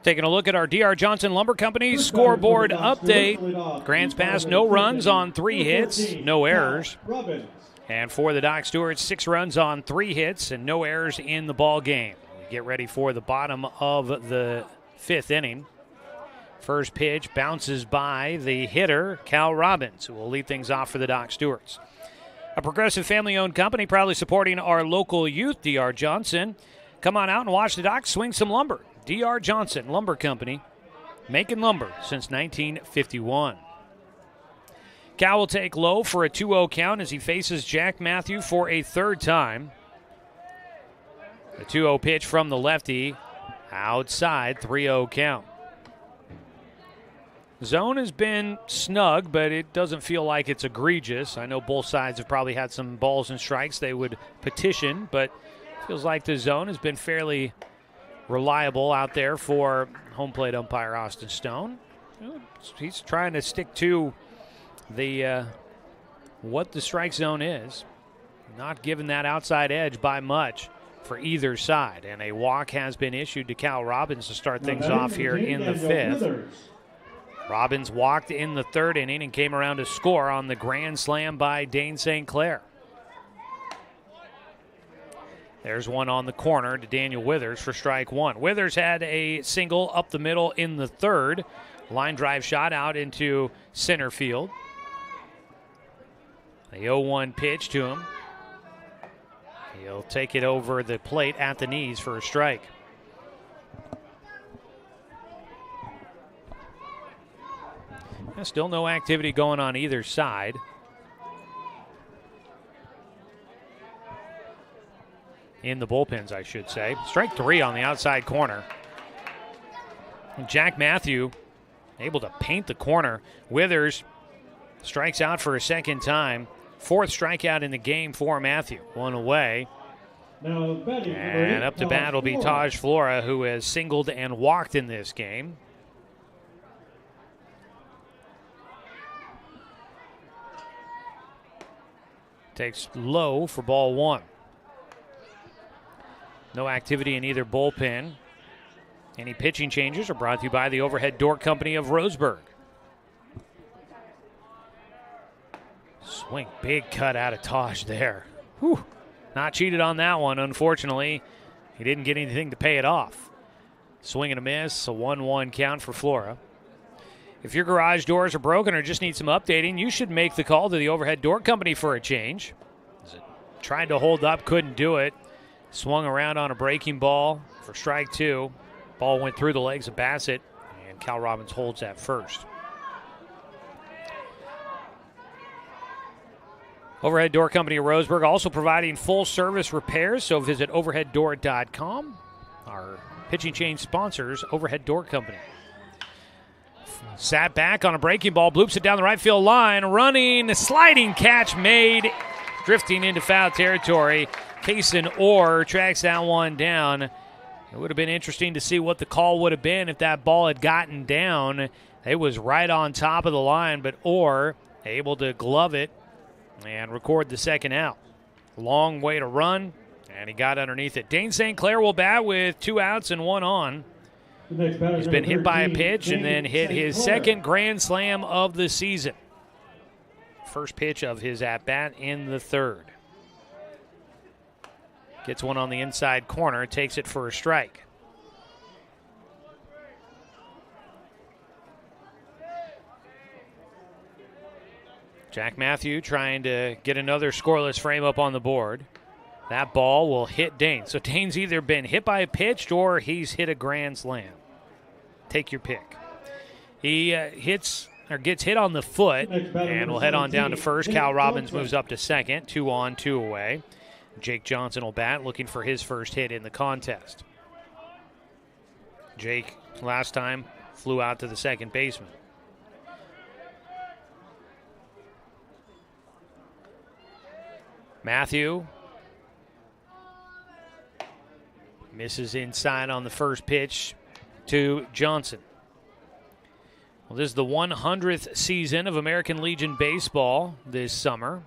Taking a look at our D.R. Johnson Lumber Company scoreboard update. Grants Pass, no runs on 3 hits, no errors. And for the Doc Stewarts, 6 runs on 3 hits and no errors in the ball game. We get ready for the bottom of the 5th inning. First pitch bounces by the hitter, Cal Robbins, who will lead things off for the Doc Stewarts. A progressive family-owned company proudly supporting our local youth, D.R. Johnson. Come on out and watch the Docs swing some lumber. D.R. Johnson Lumber Company, making lumber since 1951. Cal will take low for a 2-0 count as he faces Jack Matthew for a 3rd time. The 2-0 pitch from the lefty, outside, 3-0 count. Zone has been snug, but it doesn't feel like it's egregious. I know both sides have probably had some balls and strikes they would petition, but it feels like the zone has been fairly reliable out there for home plate umpire Austin Stone. He's trying to stick to the what the strike zone is, not giving that outside edge by much for either side. And a walk has been issued to Cal Robbins to start things off here in the 5th. Robbins walked in the 3rd inning and came around to score on the grand slam by Dane St. Clair. There's one on the corner to Daniel Withers for strike 1. Withers had a single up the middle in the 3rd. Line drive shot out into center field. The 0-1 pitch to him. He'll take it over the plate at the knees for a strike. Still no activity going on either side. In the bullpens, I should say. Strike 3 on the outside corner. And Jack Matthew able to paint the corner. Withers strikes out for a 2nd time. 4th strikeout in the game for Matthew. 1 away. And up to bat will be Taj Flora, who has singled and walked in this game. Takes low for ball 1. No activity in either bullpen. Any pitching changes are brought to you by the Overhead Door Company of Roseburg. Swing, big cut out of Taj there. Whew. Not cheated on that one, unfortunately. He didn't get anything to pay it off. Swing and a miss, a 1-1 count for Flora. If your garage doors are broken or just need some updating, you should make the call to the Overhead Door Company for a change. Tried to hold up, couldn't do it. Swung around on a breaking ball for strike 2. Ball went through the legs of Bassett, and Cal Robbins holds at first. Overhead Door Company of Roseburg also providing full service repairs, so visit overheaddoor.com. Our pitching change sponsors, Overhead Door Company. sat back on a breaking ball, bloops it down the right field line, running, sliding catch made, drifting into foul territory. Kason Orr tracks that one down. It would have been interesting to see what the call would have been if that ball had gotten down. It was right on top of the line, but Orr able to glove it and record the second out. Long way to run, and he got underneath it. Dane St. Clair will bat with 2 outs and 1 on. He's been hit by a pitch and then hit his second grand slam of the season. First pitch of his at-bat in the third. Gets one on the inside corner, takes it for a strike. Jack Matthew trying to get another scoreless frame up on the board. That ball will hit Dane. So Dane's either been hit by a pitch or he's hit a grand slam. Take your pick. He gets hit on the foot and will head on down to first. Cal Robbins moves up to second. 2 on, 2 away. Jake Johnson will bat, looking for his first hit in the contest. Jake, last time, flew out to the second baseman. Matthew misses inside on the first pitch to Johnson. Well, this is the 100th season of American Legion Baseball this summer.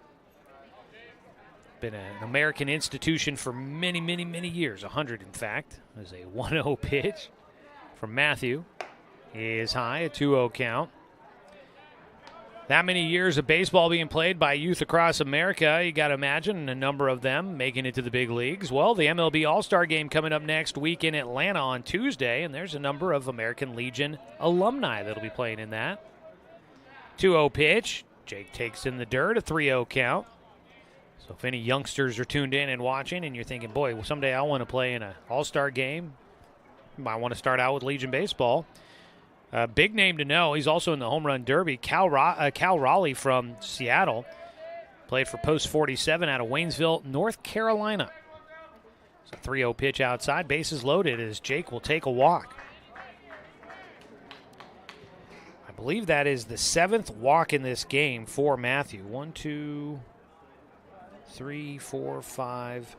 Been an American institution for many, many, many years. 100, in fact. There's a 1-0 pitch from Matthew. He is high, a 2-0 count. That many years of baseball being played by youth across America, you got to imagine a number of them making it to the big leagues. Well, the MLB All-Star Game coming up next week in Atlanta on Tuesday, and there's a number of American Legion alumni that'll be playing in that. 2-0 pitch. Jake takes in the dirt, a 3-0 count. So if any youngsters are tuned in and watching and you're thinking, boy, well, someday I want to play in an All-Star Game, you might want to start out with Legion Baseball. Big name to know. He's also in the Home Run Derby. Cal Raleigh from Seattle. Played for Post 47 out of Waynesville, North Carolina. So 3-0 pitch outside. Bases loaded as Jake will take a walk. I believe that is the 7th walk in this game for Matthew. 1, 2, 3, 4, 5.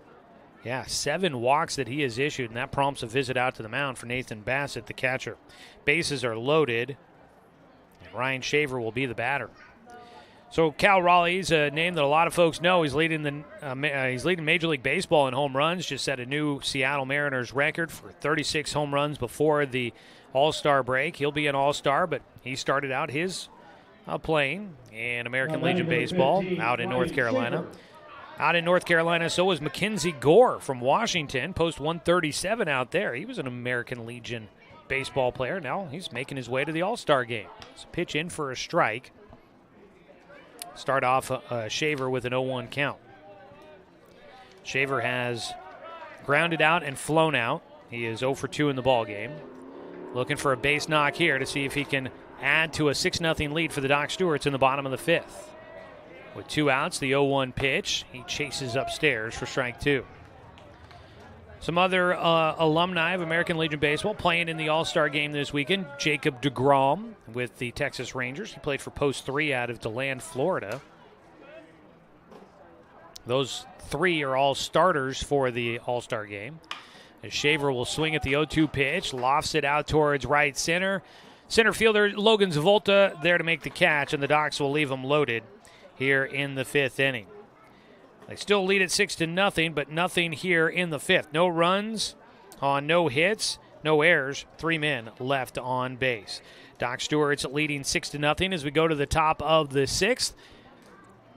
Yeah, 7 walks that he has issued, and that prompts a visit out to the mound for Nathan Bassett, the catcher. Bases are loaded, and Ryan Shaver will be the batter. So Cal Raleigh's a name that a lot of folks know. He's leading Major League Baseball in home runs. Just set a new Seattle Mariners record for 36 home runs before the All-Star break. He'll be an All-Star, but he started out his playing in American Legion Baseball out in North Carolina. Out in North Carolina, so was Mackenzie Gore from Washington, post 137 out there. He was an American Legion baseball player. Now he's making his way to the All-Star game. So pitch in for a strike. Start off Shaver with an 0-1 count. Shaver has grounded out and flown out. He is 0 for 2 in the ballgame. Looking for a base knock here to see if he can add to a 6-0 lead for the Doc Stewarts in the bottom of the 5th. With 2 outs, the 0-1 pitch. He chases upstairs for strike 2. Some other alumni of American Legion Baseball playing in the All-Star game this weekend. Jacob DeGrom with the Texas Rangers. He played for Post 3 out of DeLand, Florida. Those 3 are all starters for the All-Star game. As Shaver will swing at the 0-2 pitch, lofts it out towards right center. Center fielder Logan Zavolta there to make the catch, and the Docs will leave him loaded here in the 5th inning. They still lead at 6-0, but nothing here in the 5th. No runs on no hits, no errors, 3 men left on base. Doc Stewart's leading 6-0 as we go to the top of the 6th.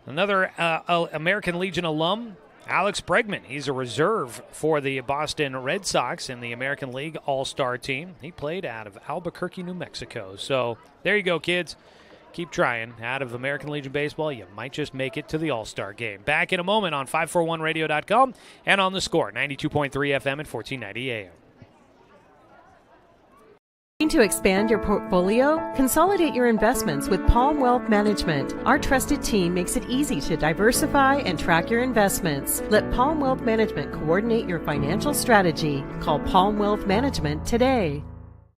Another American Legion alum, Alex Bregman. He's a reserve for the Boston Red Sox in the American League All-Star team. He played out of Albuquerque, New Mexico. So there you go, kids. Keep trying. Out of American Legion Baseball, you might just make it to the All-Star game. Back in a moment on 541radio.com and on The Score, 92.3 FM at 1490 AM. To expand your portfolio? Consolidate your investments with Palm Wealth Management. Our trusted team makes it easy to diversify and track your investments. Let Palm Wealth Management coordinate your financial strategy. Call Palm Wealth Management today.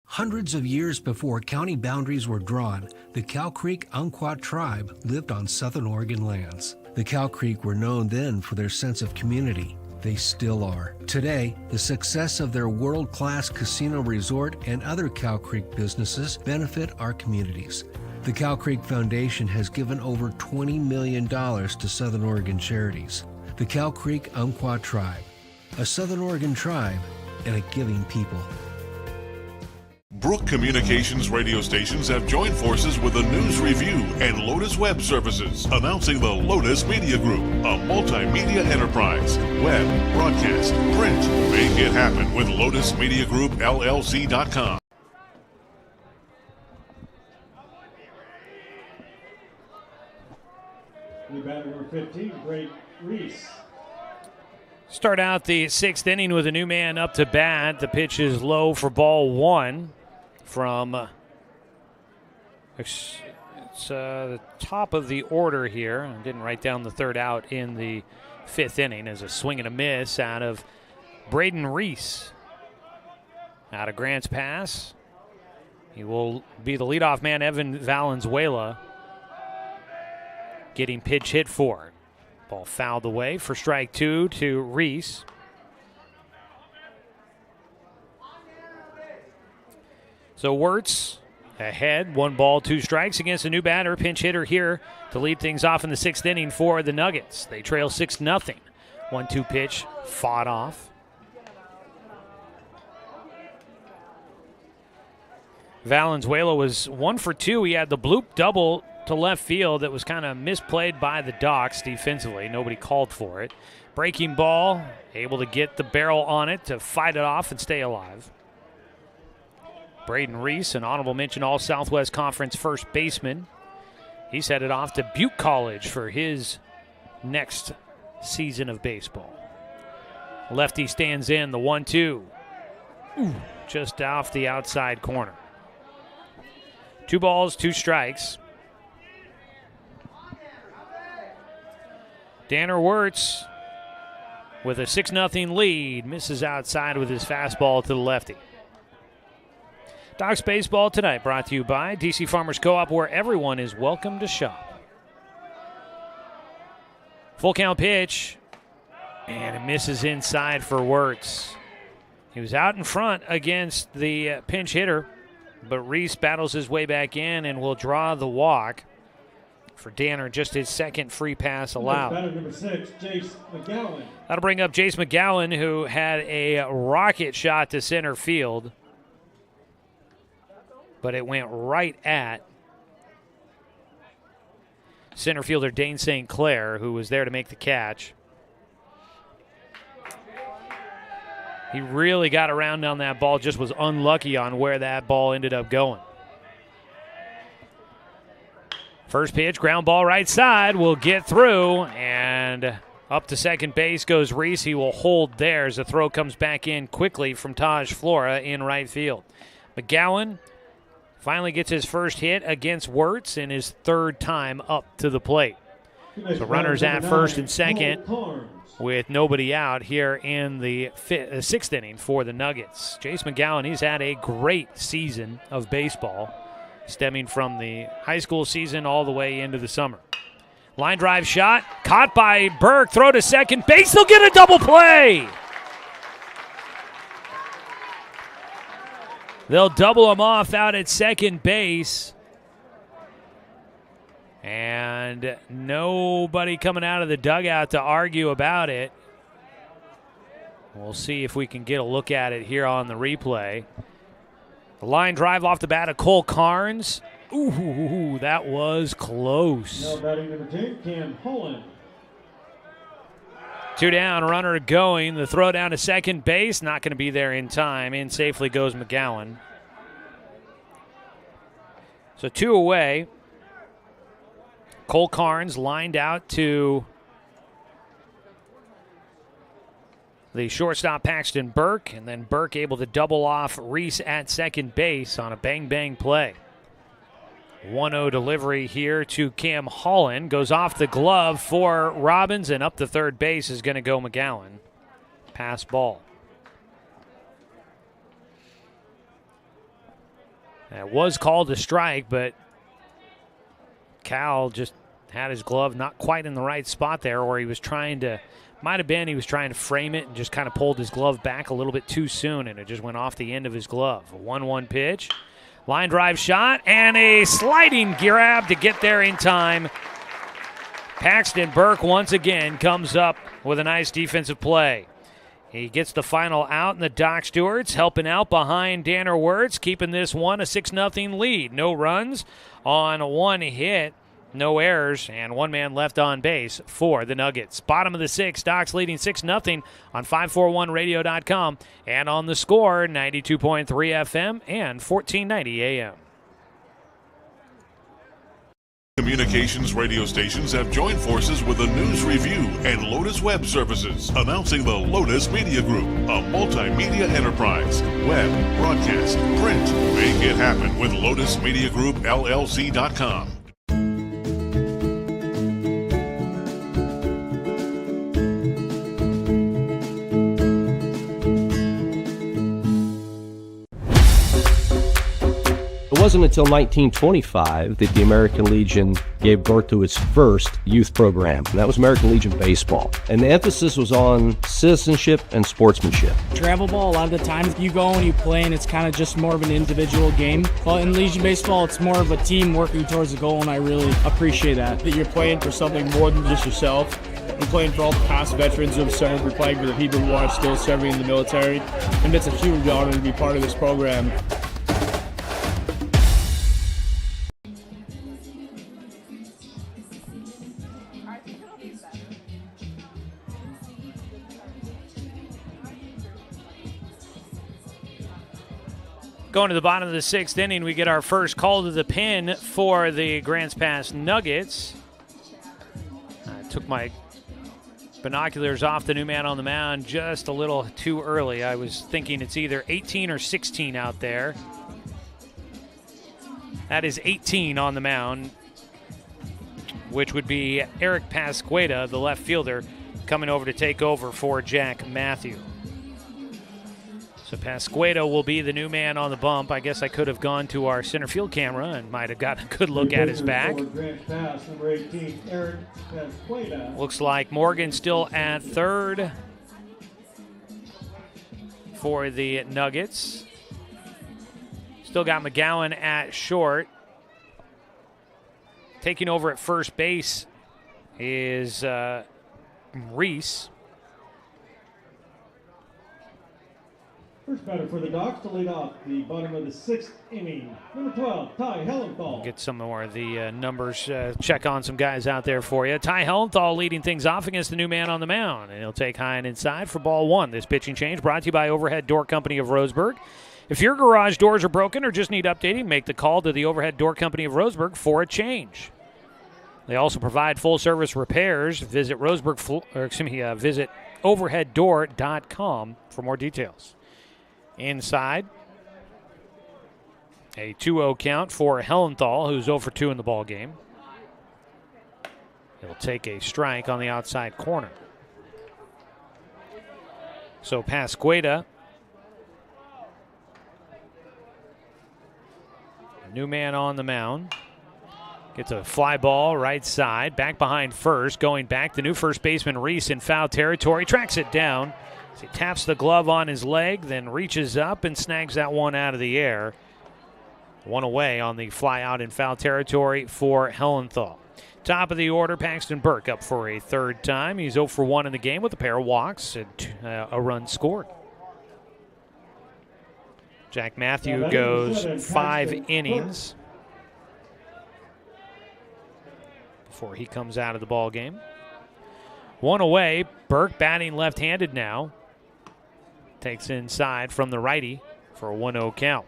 Hundreds of years before county boundaries were drawn, the Cow Creek Umpqua tribe lived on Southern Oregon lands. The Cow Creek were known then for their sense of community. They still are. Today, the success of their world-class casino resort and other Cow Creek businesses benefit our communities. The Cow Creek Foundation has given over $20 million to Southern Oregon charities. The Cow Creek Umpqua tribe, a Southern Oregon tribe and a giving people. Brook Communications radio stations have joined forces with the News Review and Lotus Web Services, announcing the Lotus Media Group, a multimedia enterprise. Web, broadcast, print. Make it happen with Lotus Media Group, LLC.com. New batter number 15, Brady Reese. Start out the 6th inning with a new man up to bat. The pitch is low for ball 1 from it's the top of the order here. I didn't write down the third out in the 5th inning as a swing and a miss out of Braden Reese. Out of Grant's pass. He will be the leadoff man, Evan Valenzuela, getting pitch hit for. Ball fouled away for strike 2 to Reese. So Wirtz ahead, 1 ball, 2 strikes against a new batter, pinch hitter here to lead things off in the 6th inning for the Nuggets. They trail 6-0. 1-2 pitch fought off. Valenzuela was 1 for 2. He had the bloop double to left field that was kind of misplayed by the Docs defensively. Nobody called for it. Breaking ball, able to get the barrel on it to fight it off and stay alive. Braden Reese, an honorable mention All-Southwest Conference first baseman. He's headed off to Butte College for his next season of baseball. Lefty stands in, the 1-2. Just off the outside corner. 2 balls, 2 strikes. Danner Wirtz with a 6-0 lead. Misses outside with his fastball to the lefty. Docs Baseball tonight brought to you by DC Farmers Co-op, where everyone is welcome to shop. Full count pitch. And it misses inside for Wirtz. He was out in front against the pinch hitter, but Reese battles his way back in and will draw the walk. For Danner, just his 2nd free pass allowed. Batter number 6, Jace McGowan. That'll bring up Jace McGowan, who had a rocket shot to center field, but it went right at center fielder Dane St. Clair, who was there to make the catch. He really got around on that ball, just was unlucky on where that ball ended up going. First pitch, ground ball right side, will get through, and up to second base goes Reese. He will hold there as the throw comes back in quickly from Taj Flora in right field. McGowan finally gets his first hit against Wirtz in his 3rd time up to the plate. So runners at first and second with nobody out here in the 6th inning for the Nuggets. Jace McGowan, he's had a great season of baseball, stemming from the high school season all the way into the summer. Line drive shot, caught by Burke, throw to second base, they'll get a double play! They'll double him off out at second base. And nobody coming out of the dugout to argue about it. We'll see if we can get a look at it here on the replay. The line drive off the bat of Cole Carnes. Ooh, that was close. Now batting number 10, Cam Holland. 2 down, runner going. The throw down to second base, not going to be there in time. In safely goes McGowan. So 2 away. Cole Carnes lined out to the shortstop Paxton Burke, and then Burke able to double off Reese at second base on a bang-bang play. 1-0 delivery here to Cam Holland. Goes off the glove for Robbins, and up to third base is going to go McGowan. Pass ball. It was called a strike, but Cal just had his glove not quite in the right spot there, or he was trying to frame it and just kind of pulled his glove back a little bit too soon, and it just went off the end of his glove. A 1-1 pitch. Line drive shot, and a sliding grab to get there in time. Paxton Burke once again comes up with a nice defensive play. He gets the final out, and the Doc Stewarts helping out behind Danner Wirtz, keeping this one a 6-0 lead. No runs on one hit, no errors, and one man left on base for the Nuggets. Bottom of the sixth, Docs leading 6-0 on 541radio.com and on the Score, 92.3 FM and 1490 AM. Communications radio stations have joined forces with the News Review and Lotus Web Services, announcing the Lotus Media Group, a multimedia enterprise. Web, broadcast, print. Make it happen with Lotus Media Group, LLC.com. It wasn't until 1925 that the American Legion gave birth to its first youth program, and that was American Legion Baseball. And the emphasis was on citizenship and sportsmanship. Travel ball, a lot of the times you go and you play and it's kind of just more of an individual game. But in Legion Baseball, it's more of a team working towards a goal, and I really appreciate that. That you're playing for something more than just yourself. You're playing for all the past veterans who have served. We're playing for the people who are still serving in the military. And it's a huge honor to be part of this program. Going to the bottom of the sixth inning, we get our first call to the pen for the Grants Pass Nuggets. I took my binoculars off the new man on the mound just a little too early. I was thinking it's either 18 or 16 out there. That is 18 on the mound, which would be Eric Pasqueda, the left fielder, coming over to take over for Jack Matthew. So Pasqueda will be the new man on the bump. I guess I could have gone to our center field camera and might have got a good look at his back. Pass, number 18, Eric Pasqueda. Looks like Morgan still at third for the Nuggets. Still got McGowan at short. Taking over at first base is Reese. First batter for the Docs to lead off the bottom of the sixth inning. Number 12, Ty Hellenthal. Get some more of the numbers, check on some guys out there for you. Ty Hellenthal leading things off against the new man on the mound. And he'll take high and inside for ball one. This pitching change brought to you by Overhead Door Company of Roseburg. If your garage doors are broken or just need updating, make the call to the Overhead Door Company of Roseburg for a change. They also provide full-service repairs. Visit visit overheaddoor.com for more details. Inside, a 2-0 count for Hellenthal, who's 0 for 2 in the ball game. He'll take a strike on the outside corner. So Pasqueda, new man on the mound, gets a fly ball right side, back behind first, going back. The new first baseman Reese in foul territory, tracks it down. So he taps the glove on his leg, then reaches up and snags that one out of the air. One away on the fly out in foul territory for Hellenthal. Top of the order, Paxton Burke up for a third time. He's 0 for 1 in the game with a pair of walks and a run scored. Jack Matthew goes 5 innings before he comes out of the ball game. One away, Burke batting left-handed now. Takes inside from the righty for a 1-0 count.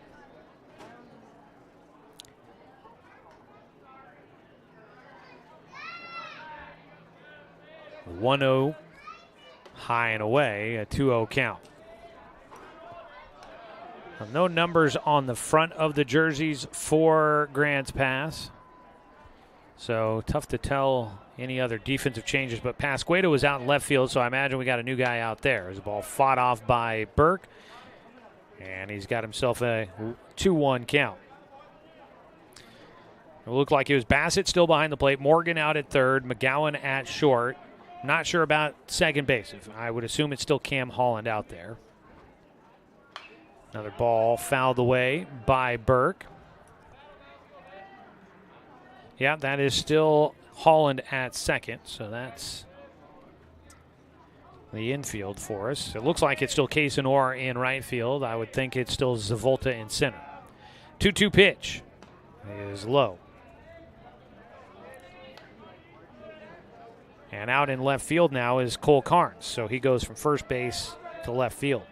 A 1-0 high and away, a 2-0 count. No numbers on the front of the jerseys for Grants Pass. So tough to tell any other defensive changes, but Pasqueda was out in left field, so I imagine we got a new guy out there. There's a ball fought off by Burke, and he's got himself a 2-1 count. It looked like it was Bassett still behind the plate, Morgan out at third, McGowan at short. Not sure about second base. I would assume it's still Cam Holland out there. Another ball fouled away by Burke. Yeah, that is still Holland at second, so that's the infield for us. It looks like it's still Casanor in right field. I would think it's still Zavolta in center. 2-2 pitch is low. And out in left field now is Cole Carnes, so he goes from first base to left field.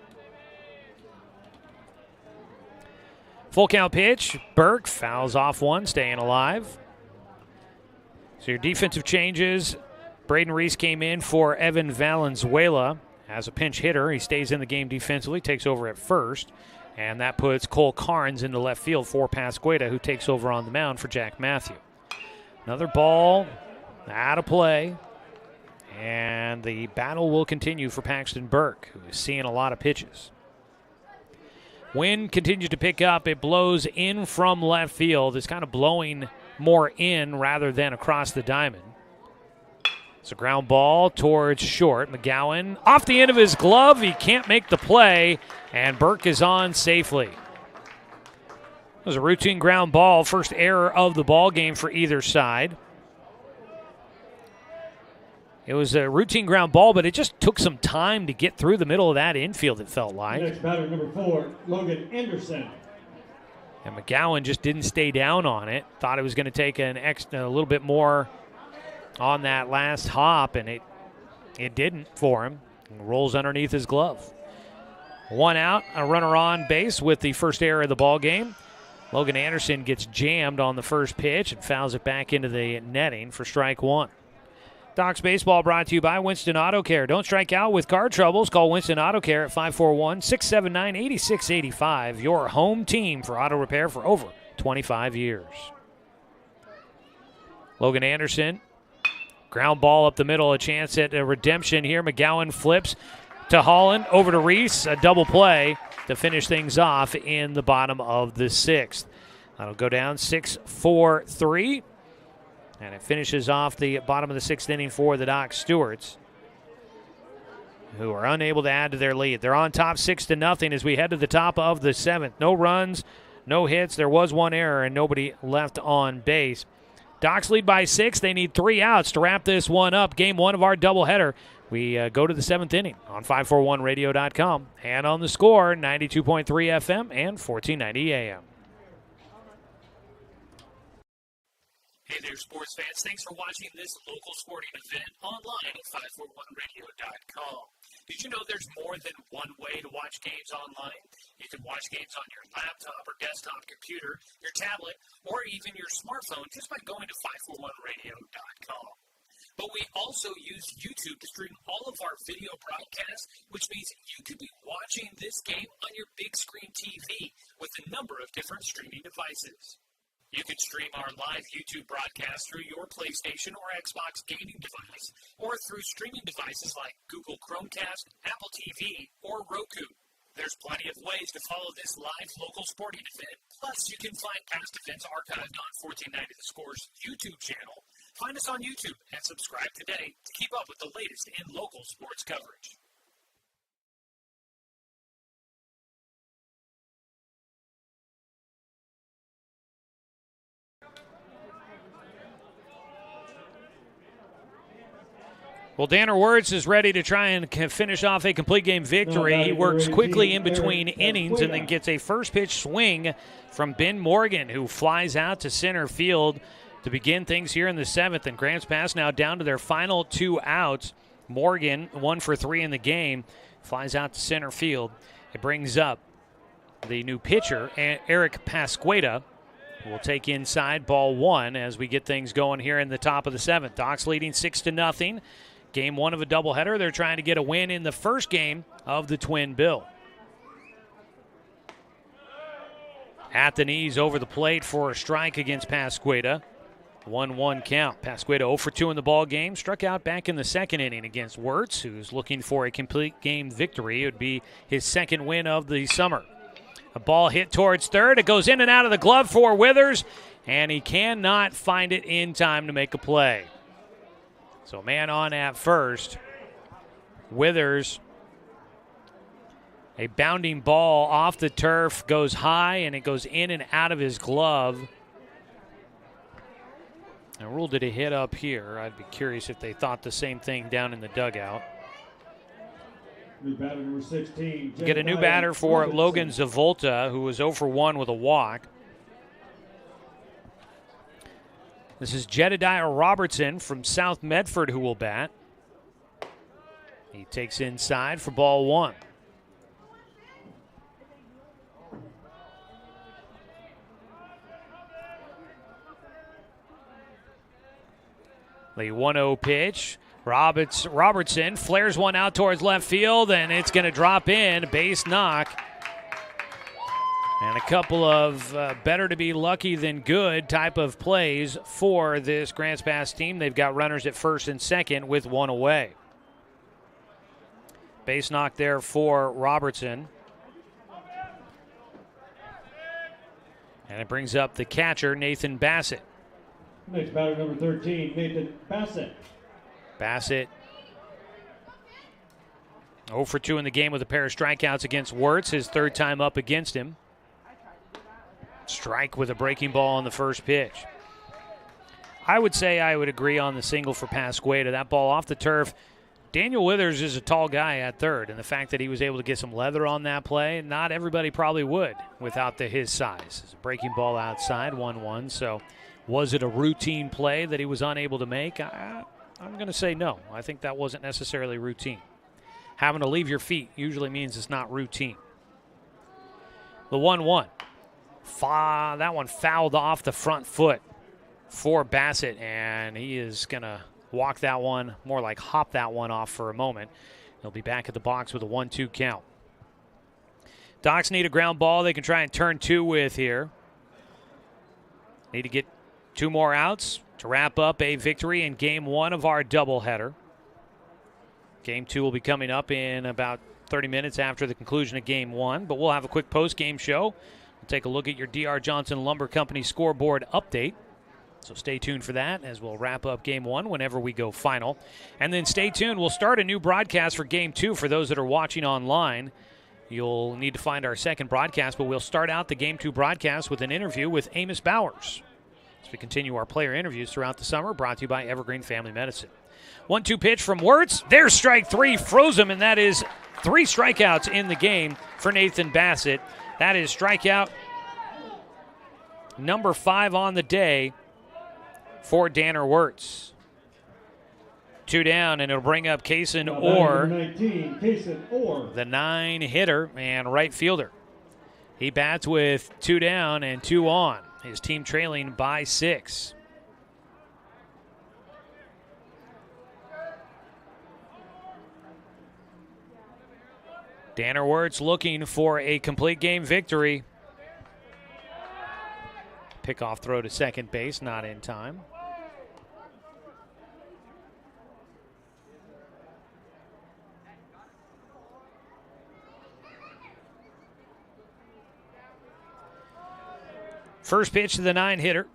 Full count pitch. Burke fouls off one, staying alive. So your defensive changes. Braden Reese came in for Evan Valenzuela as a pinch hitter. He stays in the game defensively, takes over at first. And that puts Cole Carnes into left field for Pasqueta, who takes over on the mound for Jack Matthew. Another ball out of play. And the battle will continue for Paxton Burke, who is seeing a lot of pitches. Wind continues to pick up. It blows in from left field. It's kind of blowing more in rather than across the diamond. It's a ground ball towards short. McGowan off the end of his glove. He can't make the play, and Burke is on safely. It was a routine ground ball. First error of the ball game for either side. It was a routine ground ball, but it just took some time to get through the middle of that infield, it felt like. Next batter, number 4, Logan Anderson. And McGowan just didn't stay down on it. Thought it was going to take a little bit more on that last hop, and it didn't for him. It rolls underneath his glove. One out, a runner on base with the first error of the ball game. Logan Anderson gets jammed on the first pitch and fouls it back into the netting for strike one. Docs Baseball brought to you by Winston Auto Care. Don't strike out with car troubles. Call Winston Auto Care at 541-679-8685. Your home team for auto repair for over 25 years. Logan Anderson, ground ball up the middle, a chance at a redemption here. McGowan flips to Holland, over to Reese, a double play to finish things off in the bottom of the sixth. That'll go down 6-4-3. And it finishes off the bottom of the sixth inning for the Doc Stewarts, who are unable to add to their lead. They're on top 6-0 as we head to the top of the seventh. No runs, no hits. There was one error and nobody left on base. Docs lead by 6. They need 3 outs to wrap this one up. Game 1 of our doubleheader. We go to the 7th inning on 541radio.com and on the Score, 92.3 FM and 1490 AM. Hey there, sports fans. Thanks for watching this local sporting event online at 541radio.com. Did you know there's more than one way to watch games online? You can watch games on your laptop or desktop computer, your tablet, or even your smartphone just by going to 541radio.com. But we also use YouTube to stream all of our video broadcasts, which means you could be watching this game on your big screen TV with a number of different streaming devices. You can stream our live YouTube broadcast through your PlayStation or Xbox gaming device, or through streaming devices like Google Chromecast, Apple TV, or Roku. There's plenty of ways to follow this live local sporting event. Plus, you can find past events archived on 1490 The Score's YouTube channel. Find us on YouTube and subscribe today to keep up with the latest in local sports coverage. Well, Danner Wirtz is ready to try and finish off a complete game victory. He works quickly in between innings and then gets a first pitch swing from Ben Morgan, who flies out to center field to begin things here in the seventh. And Grants Pass now down to their final 2 outs. Morgan, 1 for 3 in the game, flies out to center field. It brings up the new pitcher, Eric Pasqueta, who will take inside ball 1 as we get things going here in the top of the seventh. Docs leading 6-0. Game 1 of a doubleheader. They're trying to get a win in the first game of the Twin Bill. At the knees over the plate for a strike against Pasqueta. 1-1 count. Pasqueta 0 for 2 in the ball game. Struck out back in the second inning against Wirtz, who's looking for a complete game victory. It would be his second win of the summer. A ball hit towards third. It goes in and out of the glove for Withers. and he cannot find it in time to make a play. So man on at first. Withers, a bounding ball off the turf, goes high, and it goes in and out of his glove. I ruled it a hit up here. I'd be curious if they thought the same thing down in the dugout. New batter number 16. Get a new batter for Logan Zavolta, who was 0 for 1 with a walk. This is Jedediah Robertson from South Medford who will bat. He takes inside for ball 1. The 1-0 pitch. Robertson flares one out towards left field, and it's going to drop in. Base knock. And a couple of better to be lucky than good type of plays for this Grants Pass team. They've got runners at first and second with one away. Base knock there for Robertson. And it brings up the catcher, Nathan Bassett. Next batter number 13, Nathan Bassett. Bassett 0 for 2 in the game with a pair of strikeouts against Wirtz, his third time up against him. Strike with a breaking ball on the first pitch. I would say I would agree on the single for Pasqueta. That ball off the turf. Daniel Withers is a tall guy at third, and the fact that he was able to get some leather on that play, not everybody probably would without his size. It's a breaking ball outside, 1-1, so was it a routine play that he was unable to make? I'm going to say no. I think that wasn't necessarily routine. Having to leave your feet usually means it's not routine. The 1-1. That one fouled off the front foot for Bassett, and he is going to walk that one, more like hop that one off for a moment. He'll be back at the box with a 1-2 count. Docs need a ground ball they can try and turn 2 with here. Need to get 2 more outs to wrap up a victory in Game 1 of our doubleheader. Game 2 will be coming up in about 30 minutes after the conclusion of Game 1, but we'll have a quick post-game show. We'll take a look at your D.R. Johnson Lumber Company scoreboard update. So stay tuned for that as we'll wrap up Game 1 whenever we go final. And then stay tuned. We'll start a new broadcast for Game 2 for those that are watching online. You'll need to find our second broadcast, but we'll start out the Game 2 broadcast with an interview with Amos Bowers as we continue our player interviews throughout the summer, brought to you by Evergreen Family Medicine. 1-2 pitch from Wirtz. There's strike 3, froze him, and that is 3 strikeouts in the game for Nathan Bassett. That is strikeout number 5 on the day for Danner Wirtz. 2 down, and it'll bring up Kaysen Orr, 19, Kaysen Orr, the 9-hitter and right fielder. He bats with 2 down and 2 on. His team trailing by 6. Danner Wirtz looking for a complete game victory. Pickoff throw to second base, not in time. First pitch to the 9-hitter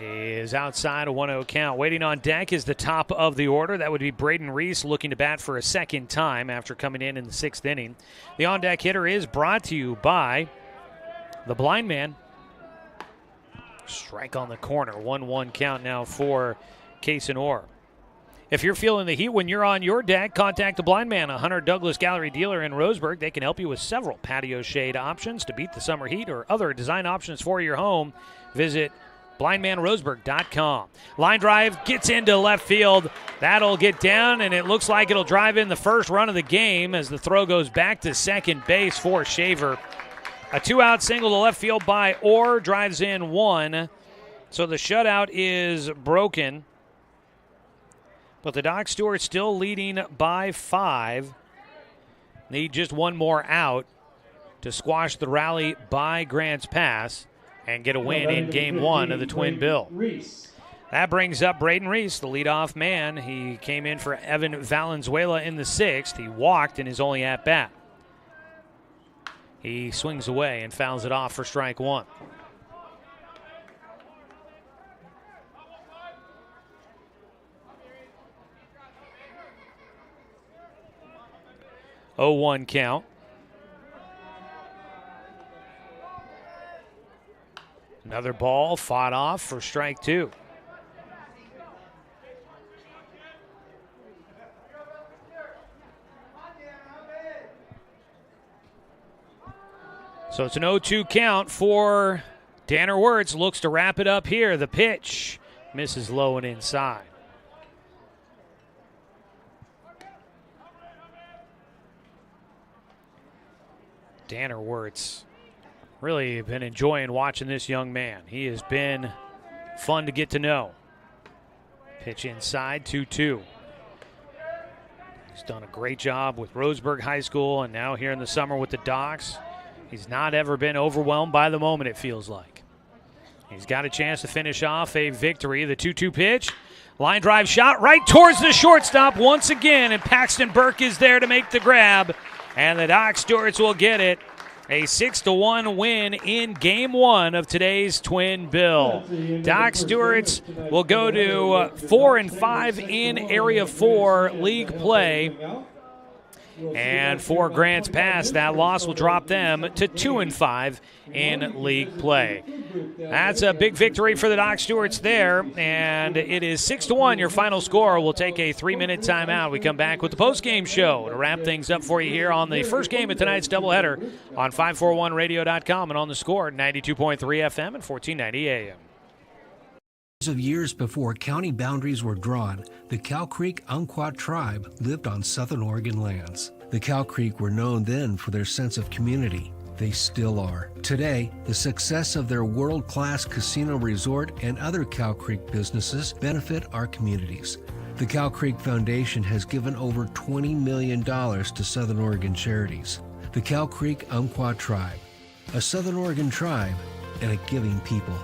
is outside, a 1-0 count. Waiting on deck is the top of the order. That would be Braden Reese looking to bat for a second time after coming in the 6th inning. The on-deck hitter is brought to you by the Blind Man. Strike on the corner. 1-1 count now for Kaysen Orr. If you're feeling the heat when you're on your deck, contact the Blind Man, a Hunter Douglas Gallery dealer in Roseburg. They can help you with several patio shade options to beat the summer heat or other design options for your home. Visit blindmanroseburg.com. Line drive gets into left field. That'll get down, and it looks like it'll drive in the first run of the game as the throw goes back to second base for Shaver. A 2-out single to left field by Orr drives in 1. So the shutout is broken. But the Doc Stewart still leading by 5. Need just 1 more out to squash the rally by Grants Pass and get a win in Game 1 of the Twin Bill. That brings up Braden Reese, the leadoff man. He came in for Evan Valenzuela in the 6th. He walked in his only at-bat. He swings away and fouls it off for strike 1. 0-1 count. Another ball fought off for strike 2. So it's an 0-2 count for Tanner Wirtz. Looks to wrap it up here. The pitch misses low and inside. Tanner Wirtz, really been enjoying watching this young man. He has been fun to get to know. Pitch inside, 2-2. He's done a great job with Roseburg High School and now here in the summer with the Docs. He's not ever been overwhelmed by the moment, it feels like. He's got a chance to finish off a victory. The 2-2 pitch. Line drive shot right towards the shortstop once again, and Paxton Burke is there to make the grab. And the Doc Stewarts will get it. A 6-1 win in Game 1 of today's Twin Bill. Doc Stewarts will go to 4-5 in Area 4 league play. And for Grants Pass, that loss will drop them to 2-5 in league play. That's a big victory for the Doc Stewarts there, and it is 6-1. Your final score. We'll take a 3-minute timeout. We come back with the post-game show to wrap things up for you here on the first game of tonight's doubleheader on 541radio.com and on the Score, 92.3 FM and 1490 AM. Of years before county boundaries were drawn, the Cow Creek Umpqua tribe lived on Southern Oregon lands. The Cow Creek were known then for their sense of community. They still are. Today, the success of their world-class casino resort and other Cow Creek businesses benefit our communities. The Cow Creek Foundation has given over $20 million to Southern Oregon charities. The Cow Creek Umpqua tribe, a Southern Oregon tribe and a giving people.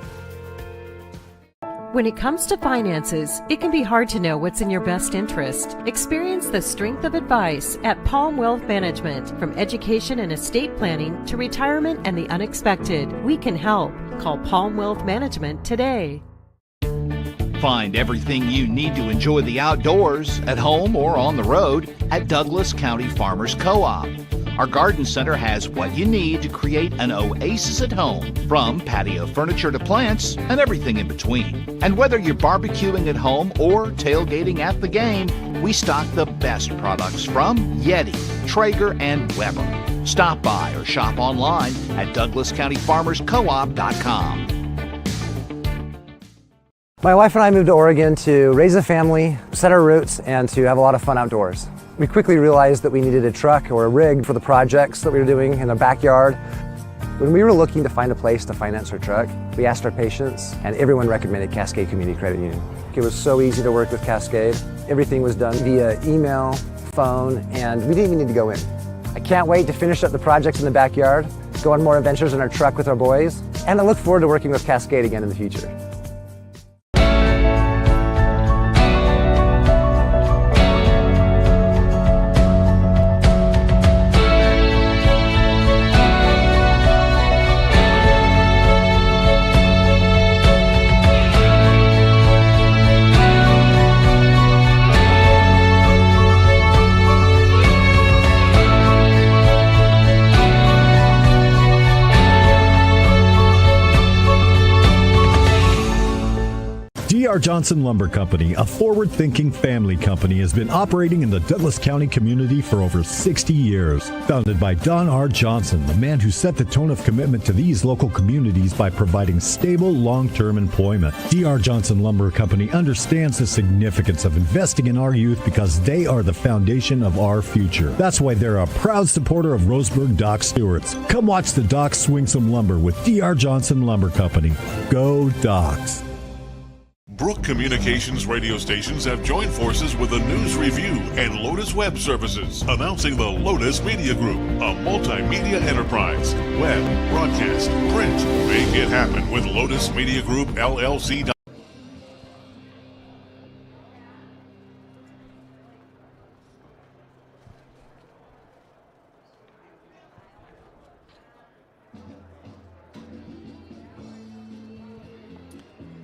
When it comes to finances, it can be hard to know what's in your best interest. Experience the strength of advice at Palm Wealth Management. From education and estate planning to retirement and the unexpected, we can help. Call Palm Wealth Management today. Find everything you need to enjoy the outdoors, at home or on the road, at Douglas County Farmers Co-op. Our garden center has what you need to create an oasis at home, from patio furniture to plants and everything in between. And whether you're barbecuing at home or tailgating at the game, we stock the best products from Yeti, Traeger, and Weber. Stop by or shop online at DouglasCountyFarmersCoop.com. My wife and I moved to Oregon to raise a family, set our roots, and to have a lot of fun outdoors. We quickly realized that we needed a truck or a rig for the projects that we were doing in the backyard. When we were looking to find a place to finance our truck, we asked our patients, and everyone recommended Cascade Community Credit Union. It was so easy to work with Cascade. Everything was done via email, phone, and we didn't even need to go in. I can't wait to finish up the projects in the backyard, go on more adventures in our truck with our boys, and I look forward to working with Cascade again in the future. D.R. Johnson Lumber Company, a forward-thinking family company, has been operating in the Douglas County community for over 60 years. Founded by Don R. Johnson, the man who set the tone of commitment to these local communities by providing stable, long-term employment. D.R. Johnson Lumber Company understands the significance of investing in our youth because they are the foundation of our future. That's why they're a proud supporter of Roseburg Doc Stewarts. Come watch the Docs swing some lumber with D.R. Johnson Lumber Company. Go Docs! Brook Communications radio stations have joined forces with the News Review and Lotus Web Services, announcing the Lotus Media Group, a multimedia enterprise. Web, broadcast, print. Make it happen with Lotus Media Group, LLC.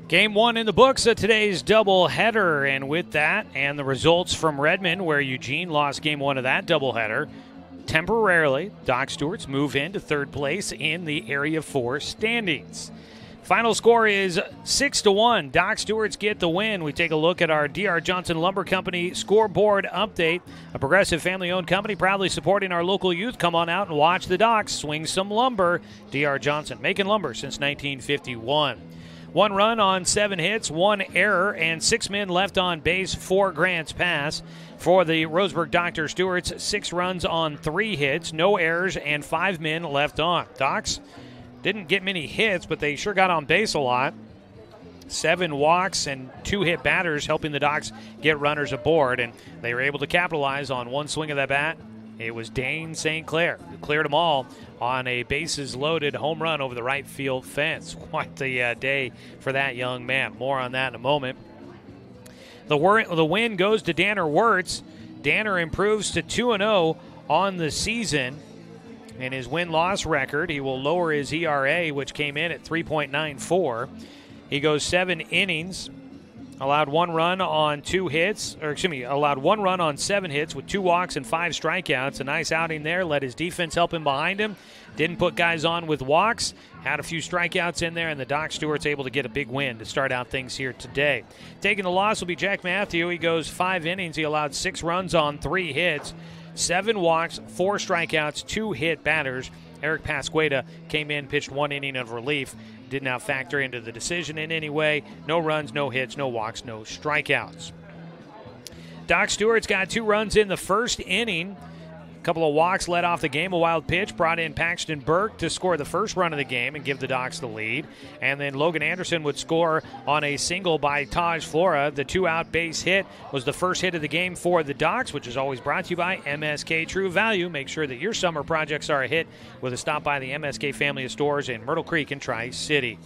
Game 1 in the books of today's doubleheader, and with that and the results from Redmond, where Eugene lost Game 1 of that doubleheader temporarily, Doc Stewart's move into third place in the Area 4 standings. Final score is 6-1. Doc Stewart's get the win. We take a look at our D.R. Johnson Lumber Company scoreboard update. A progressive family-owned company proudly supporting our local youth. Come on out and watch the Docs swing some lumber. D.R. Johnson, making lumber since 1951. 1 run on 7 hits, 1 error, and 6 men left on base for Grants Pass. For the Roseburg Dr. Stewarts, 6 runs on 3 hits, no errors, and 5 men left on. Docs didn't get many hits, but they sure got on base a lot. 7 walks and 2 hit batters helping the Docs get runners aboard, and they were able to capitalize on one swing of that bat. It was Dane St. Clair who cleared them all on a bases-loaded home run over the right field fence. Quite the day for that young man. More on that in a moment. The win goes to Danner Wirtz. Danner improves to 2-0 on the season. In his win-loss record, he will lower his ERA, which came in at 3.94. He goes 7 innings, allowed 1 run on 2 hits, allowed 1 run on 7 hits with 2 walks and 5 strikeouts. A nice outing there. Let his defense help him behind him. Didn't put guys on with walks. Had a few strikeouts in there, and the Doc Stewart's able to get a big win to start out things here today. Taking the loss will be Jack Matthew. He goes 5 innings. He allowed 6 runs on 3 hits. 7 walks, 4 strikeouts, 2 hit batters. Eric Pasqueda came in, pitched 1 inning of relief. Did not factor into the decision in any way. No runs, no hits, no walks, no strikeouts. Doc Stewart's got 2 runs in the first inning. A couple of walks led off the game. A wild pitch brought in Paxton Burke to score the first run of the game and give the Docs the lead. And then Logan Anderson would score on a single by Taj Flora. The 2-out base hit was the first hit of the game for the Docs, which is always brought to you by MSK True Value. Make sure that your summer projects are a hit with a stop by the MSK family of stores in Myrtle Creek and Tri-City.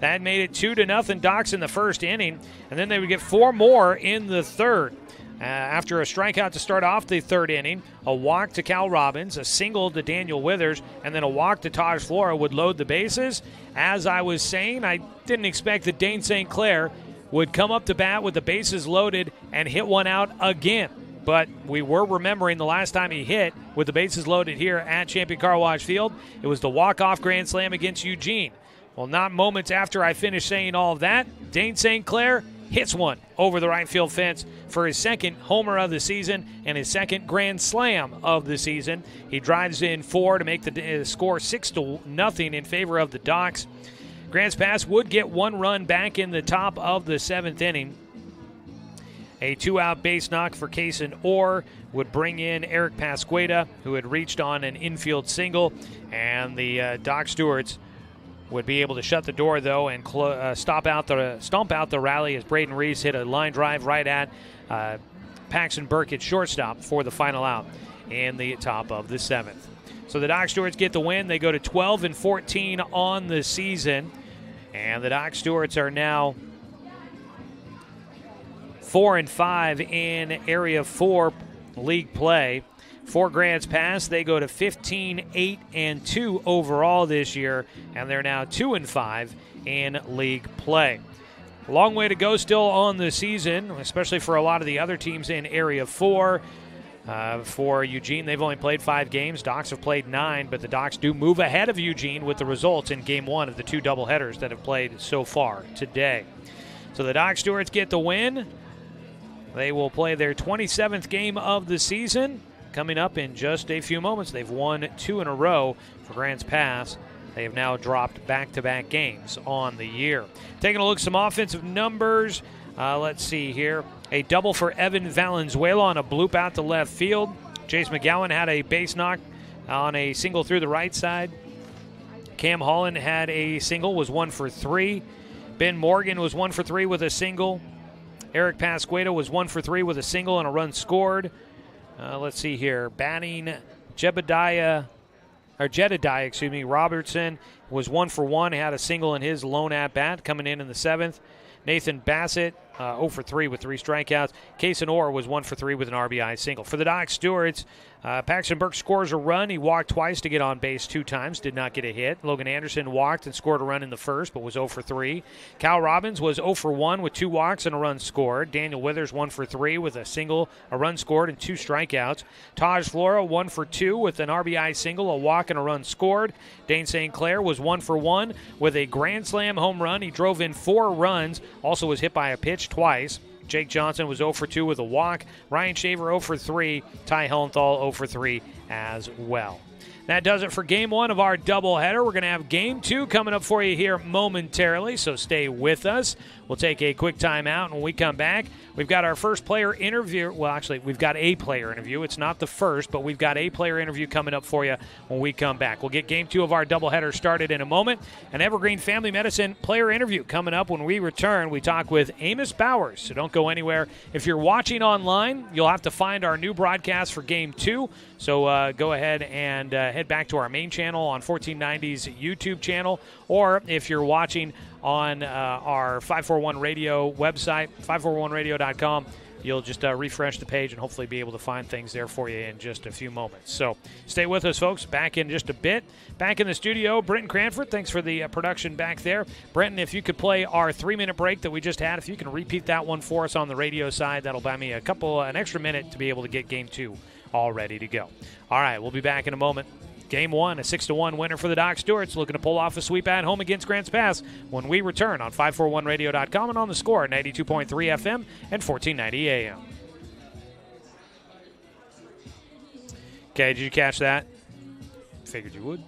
That made it 2-0 Docs in the first inning, and then they would get 4 more in the third. After a strikeout to start off the third inning, a walk to Cal Robbins, a single to Daniel Withers, and then a walk to Taj Flora would load the bases. As I was saying, I didn't expect that Dane St. Clair would come up to bat with the bases loaded and hit one out again. But we were remembering the last time he hit with the bases loaded here at Champion Car Wash Field. It was the walk-off grand slam against Eugene. Well, not moments after I finished saying all of that, Dane St. Clair hits one over the right field fence for his second homer of the season and his second grand slam of the season. He drives in 4 to make the score 6-0 in favor of the Docs. Grants Pass would get 1 run back in the top of the 7th inning. A 2-out base knock for Kaysen Orr would bring in Eric Pasqueda, who had reached on an infield single, and the Doc Stewarts would be able to shut the door, though, and stomp out the rally as Braden Reese hit a line drive right at Paxton Burke at shortstop for the final out in the top of the 7th. So the Doc Stewarts get the win. They go to 12-14 on the season, and the Doc Stewarts are now 4-5 in Area 4 league play. For Grants Pass, they go to 15-8-2 overall this year, and they're now 2-5 in league play. A long way to go still on the season, especially for a lot of the other teams in Area 4. For Eugene, they've only played 5 games. Docs have played 9, but the Docs do move ahead of Eugene with the results in Game 1 of the 2 doubleheaders that have played so far today. So the Doc Stewarts get the win. They will play their 27th game of the season coming up in just a few moments. They've won 2 in a row for Grants Pass. They have now dropped back-to-back games on the year. Taking a look at some offensive numbers. Let's see here. A double for Evan Valenzuela on a bloop out to left field. Chase McGowan had a base knock on a single through the right side. Cam Holland had a single, was 1 for 3. Ben Morgan was 1 for 3 with a single. Eric Pasqueda was 1 for 3 with a single and a run scored. Let's see here. Batting, Jedediah Robertson was 1 for 1. Had a single in his lone at-bat coming in the 7th. Nathan Bassett, 0 for 3 with 3 strikeouts. Kaysen Orr was 1 for 3 with an RBI single. For the Doc Stewarts, Paxton Burke scores a run. He walked twice to get on base 2 times, did not get a hit. Logan Anderson walked and scored a run in the first, but was 0 for 3. Cal Robbins was 0 for 1 with 2 walks and a run scored. Daniel Withers 1 for 3 with a single, a run scored, and 2 strikeouts. Taj Flora 1 for 2 with an RBI single, a walk, and a run scored. Dane St. Clair was 1 for 1 with a grand slam home run. He drove in 4 runs, also was hit by a pitch twice. Jake Johnson was 0 for 2 with a walk. Ryan Shaver 0 for 3. Ty Hellenthal 0 for 3 as well. That does it for Game 1 of our doubleheader. We're going to have Game 2 coming up for you here momentarily, so stay with us. We'll take a quick time out, and when we come back, we've got our first player interview. Well, actually, we've got a player interview. It's not the first, but we've got a player interview coming up for you when we come back. We'll get Game 2 of our doubleheader started in a moment. An Evergreen Family Medicine player interview coming up when we return. We talk with Amos Bowers, so don't go anywhere. If you're watching online, you'll have to find our new broadcast for Game 2. So go ahead and head back to our main channel on 1490's YouTube channel, or if you're watching on our 541 Radio website, 541radio.com, you'll just refresh the page and hopefully be able to find things there for you in just a few moments. So stay with us, folks. Back in just a bit. Back in the studio, Brenton Cranford. Thanks for the production back there. Brenton, if you could play our 3-minute break that we just had, if you can repeat that one for us on the radio side, that'll buy me an extra minute to be able to get Game 2 all ready to go. All right, we'll be back in a moment. Game 1, a 6-1 winner for the Doc Stewarts, looking to pull off a sweep at home against Grants Pass when we return on 541radio.com and on the Score, 92.3 FM and 1490 AM. Okay, did you catch that? Figured you would.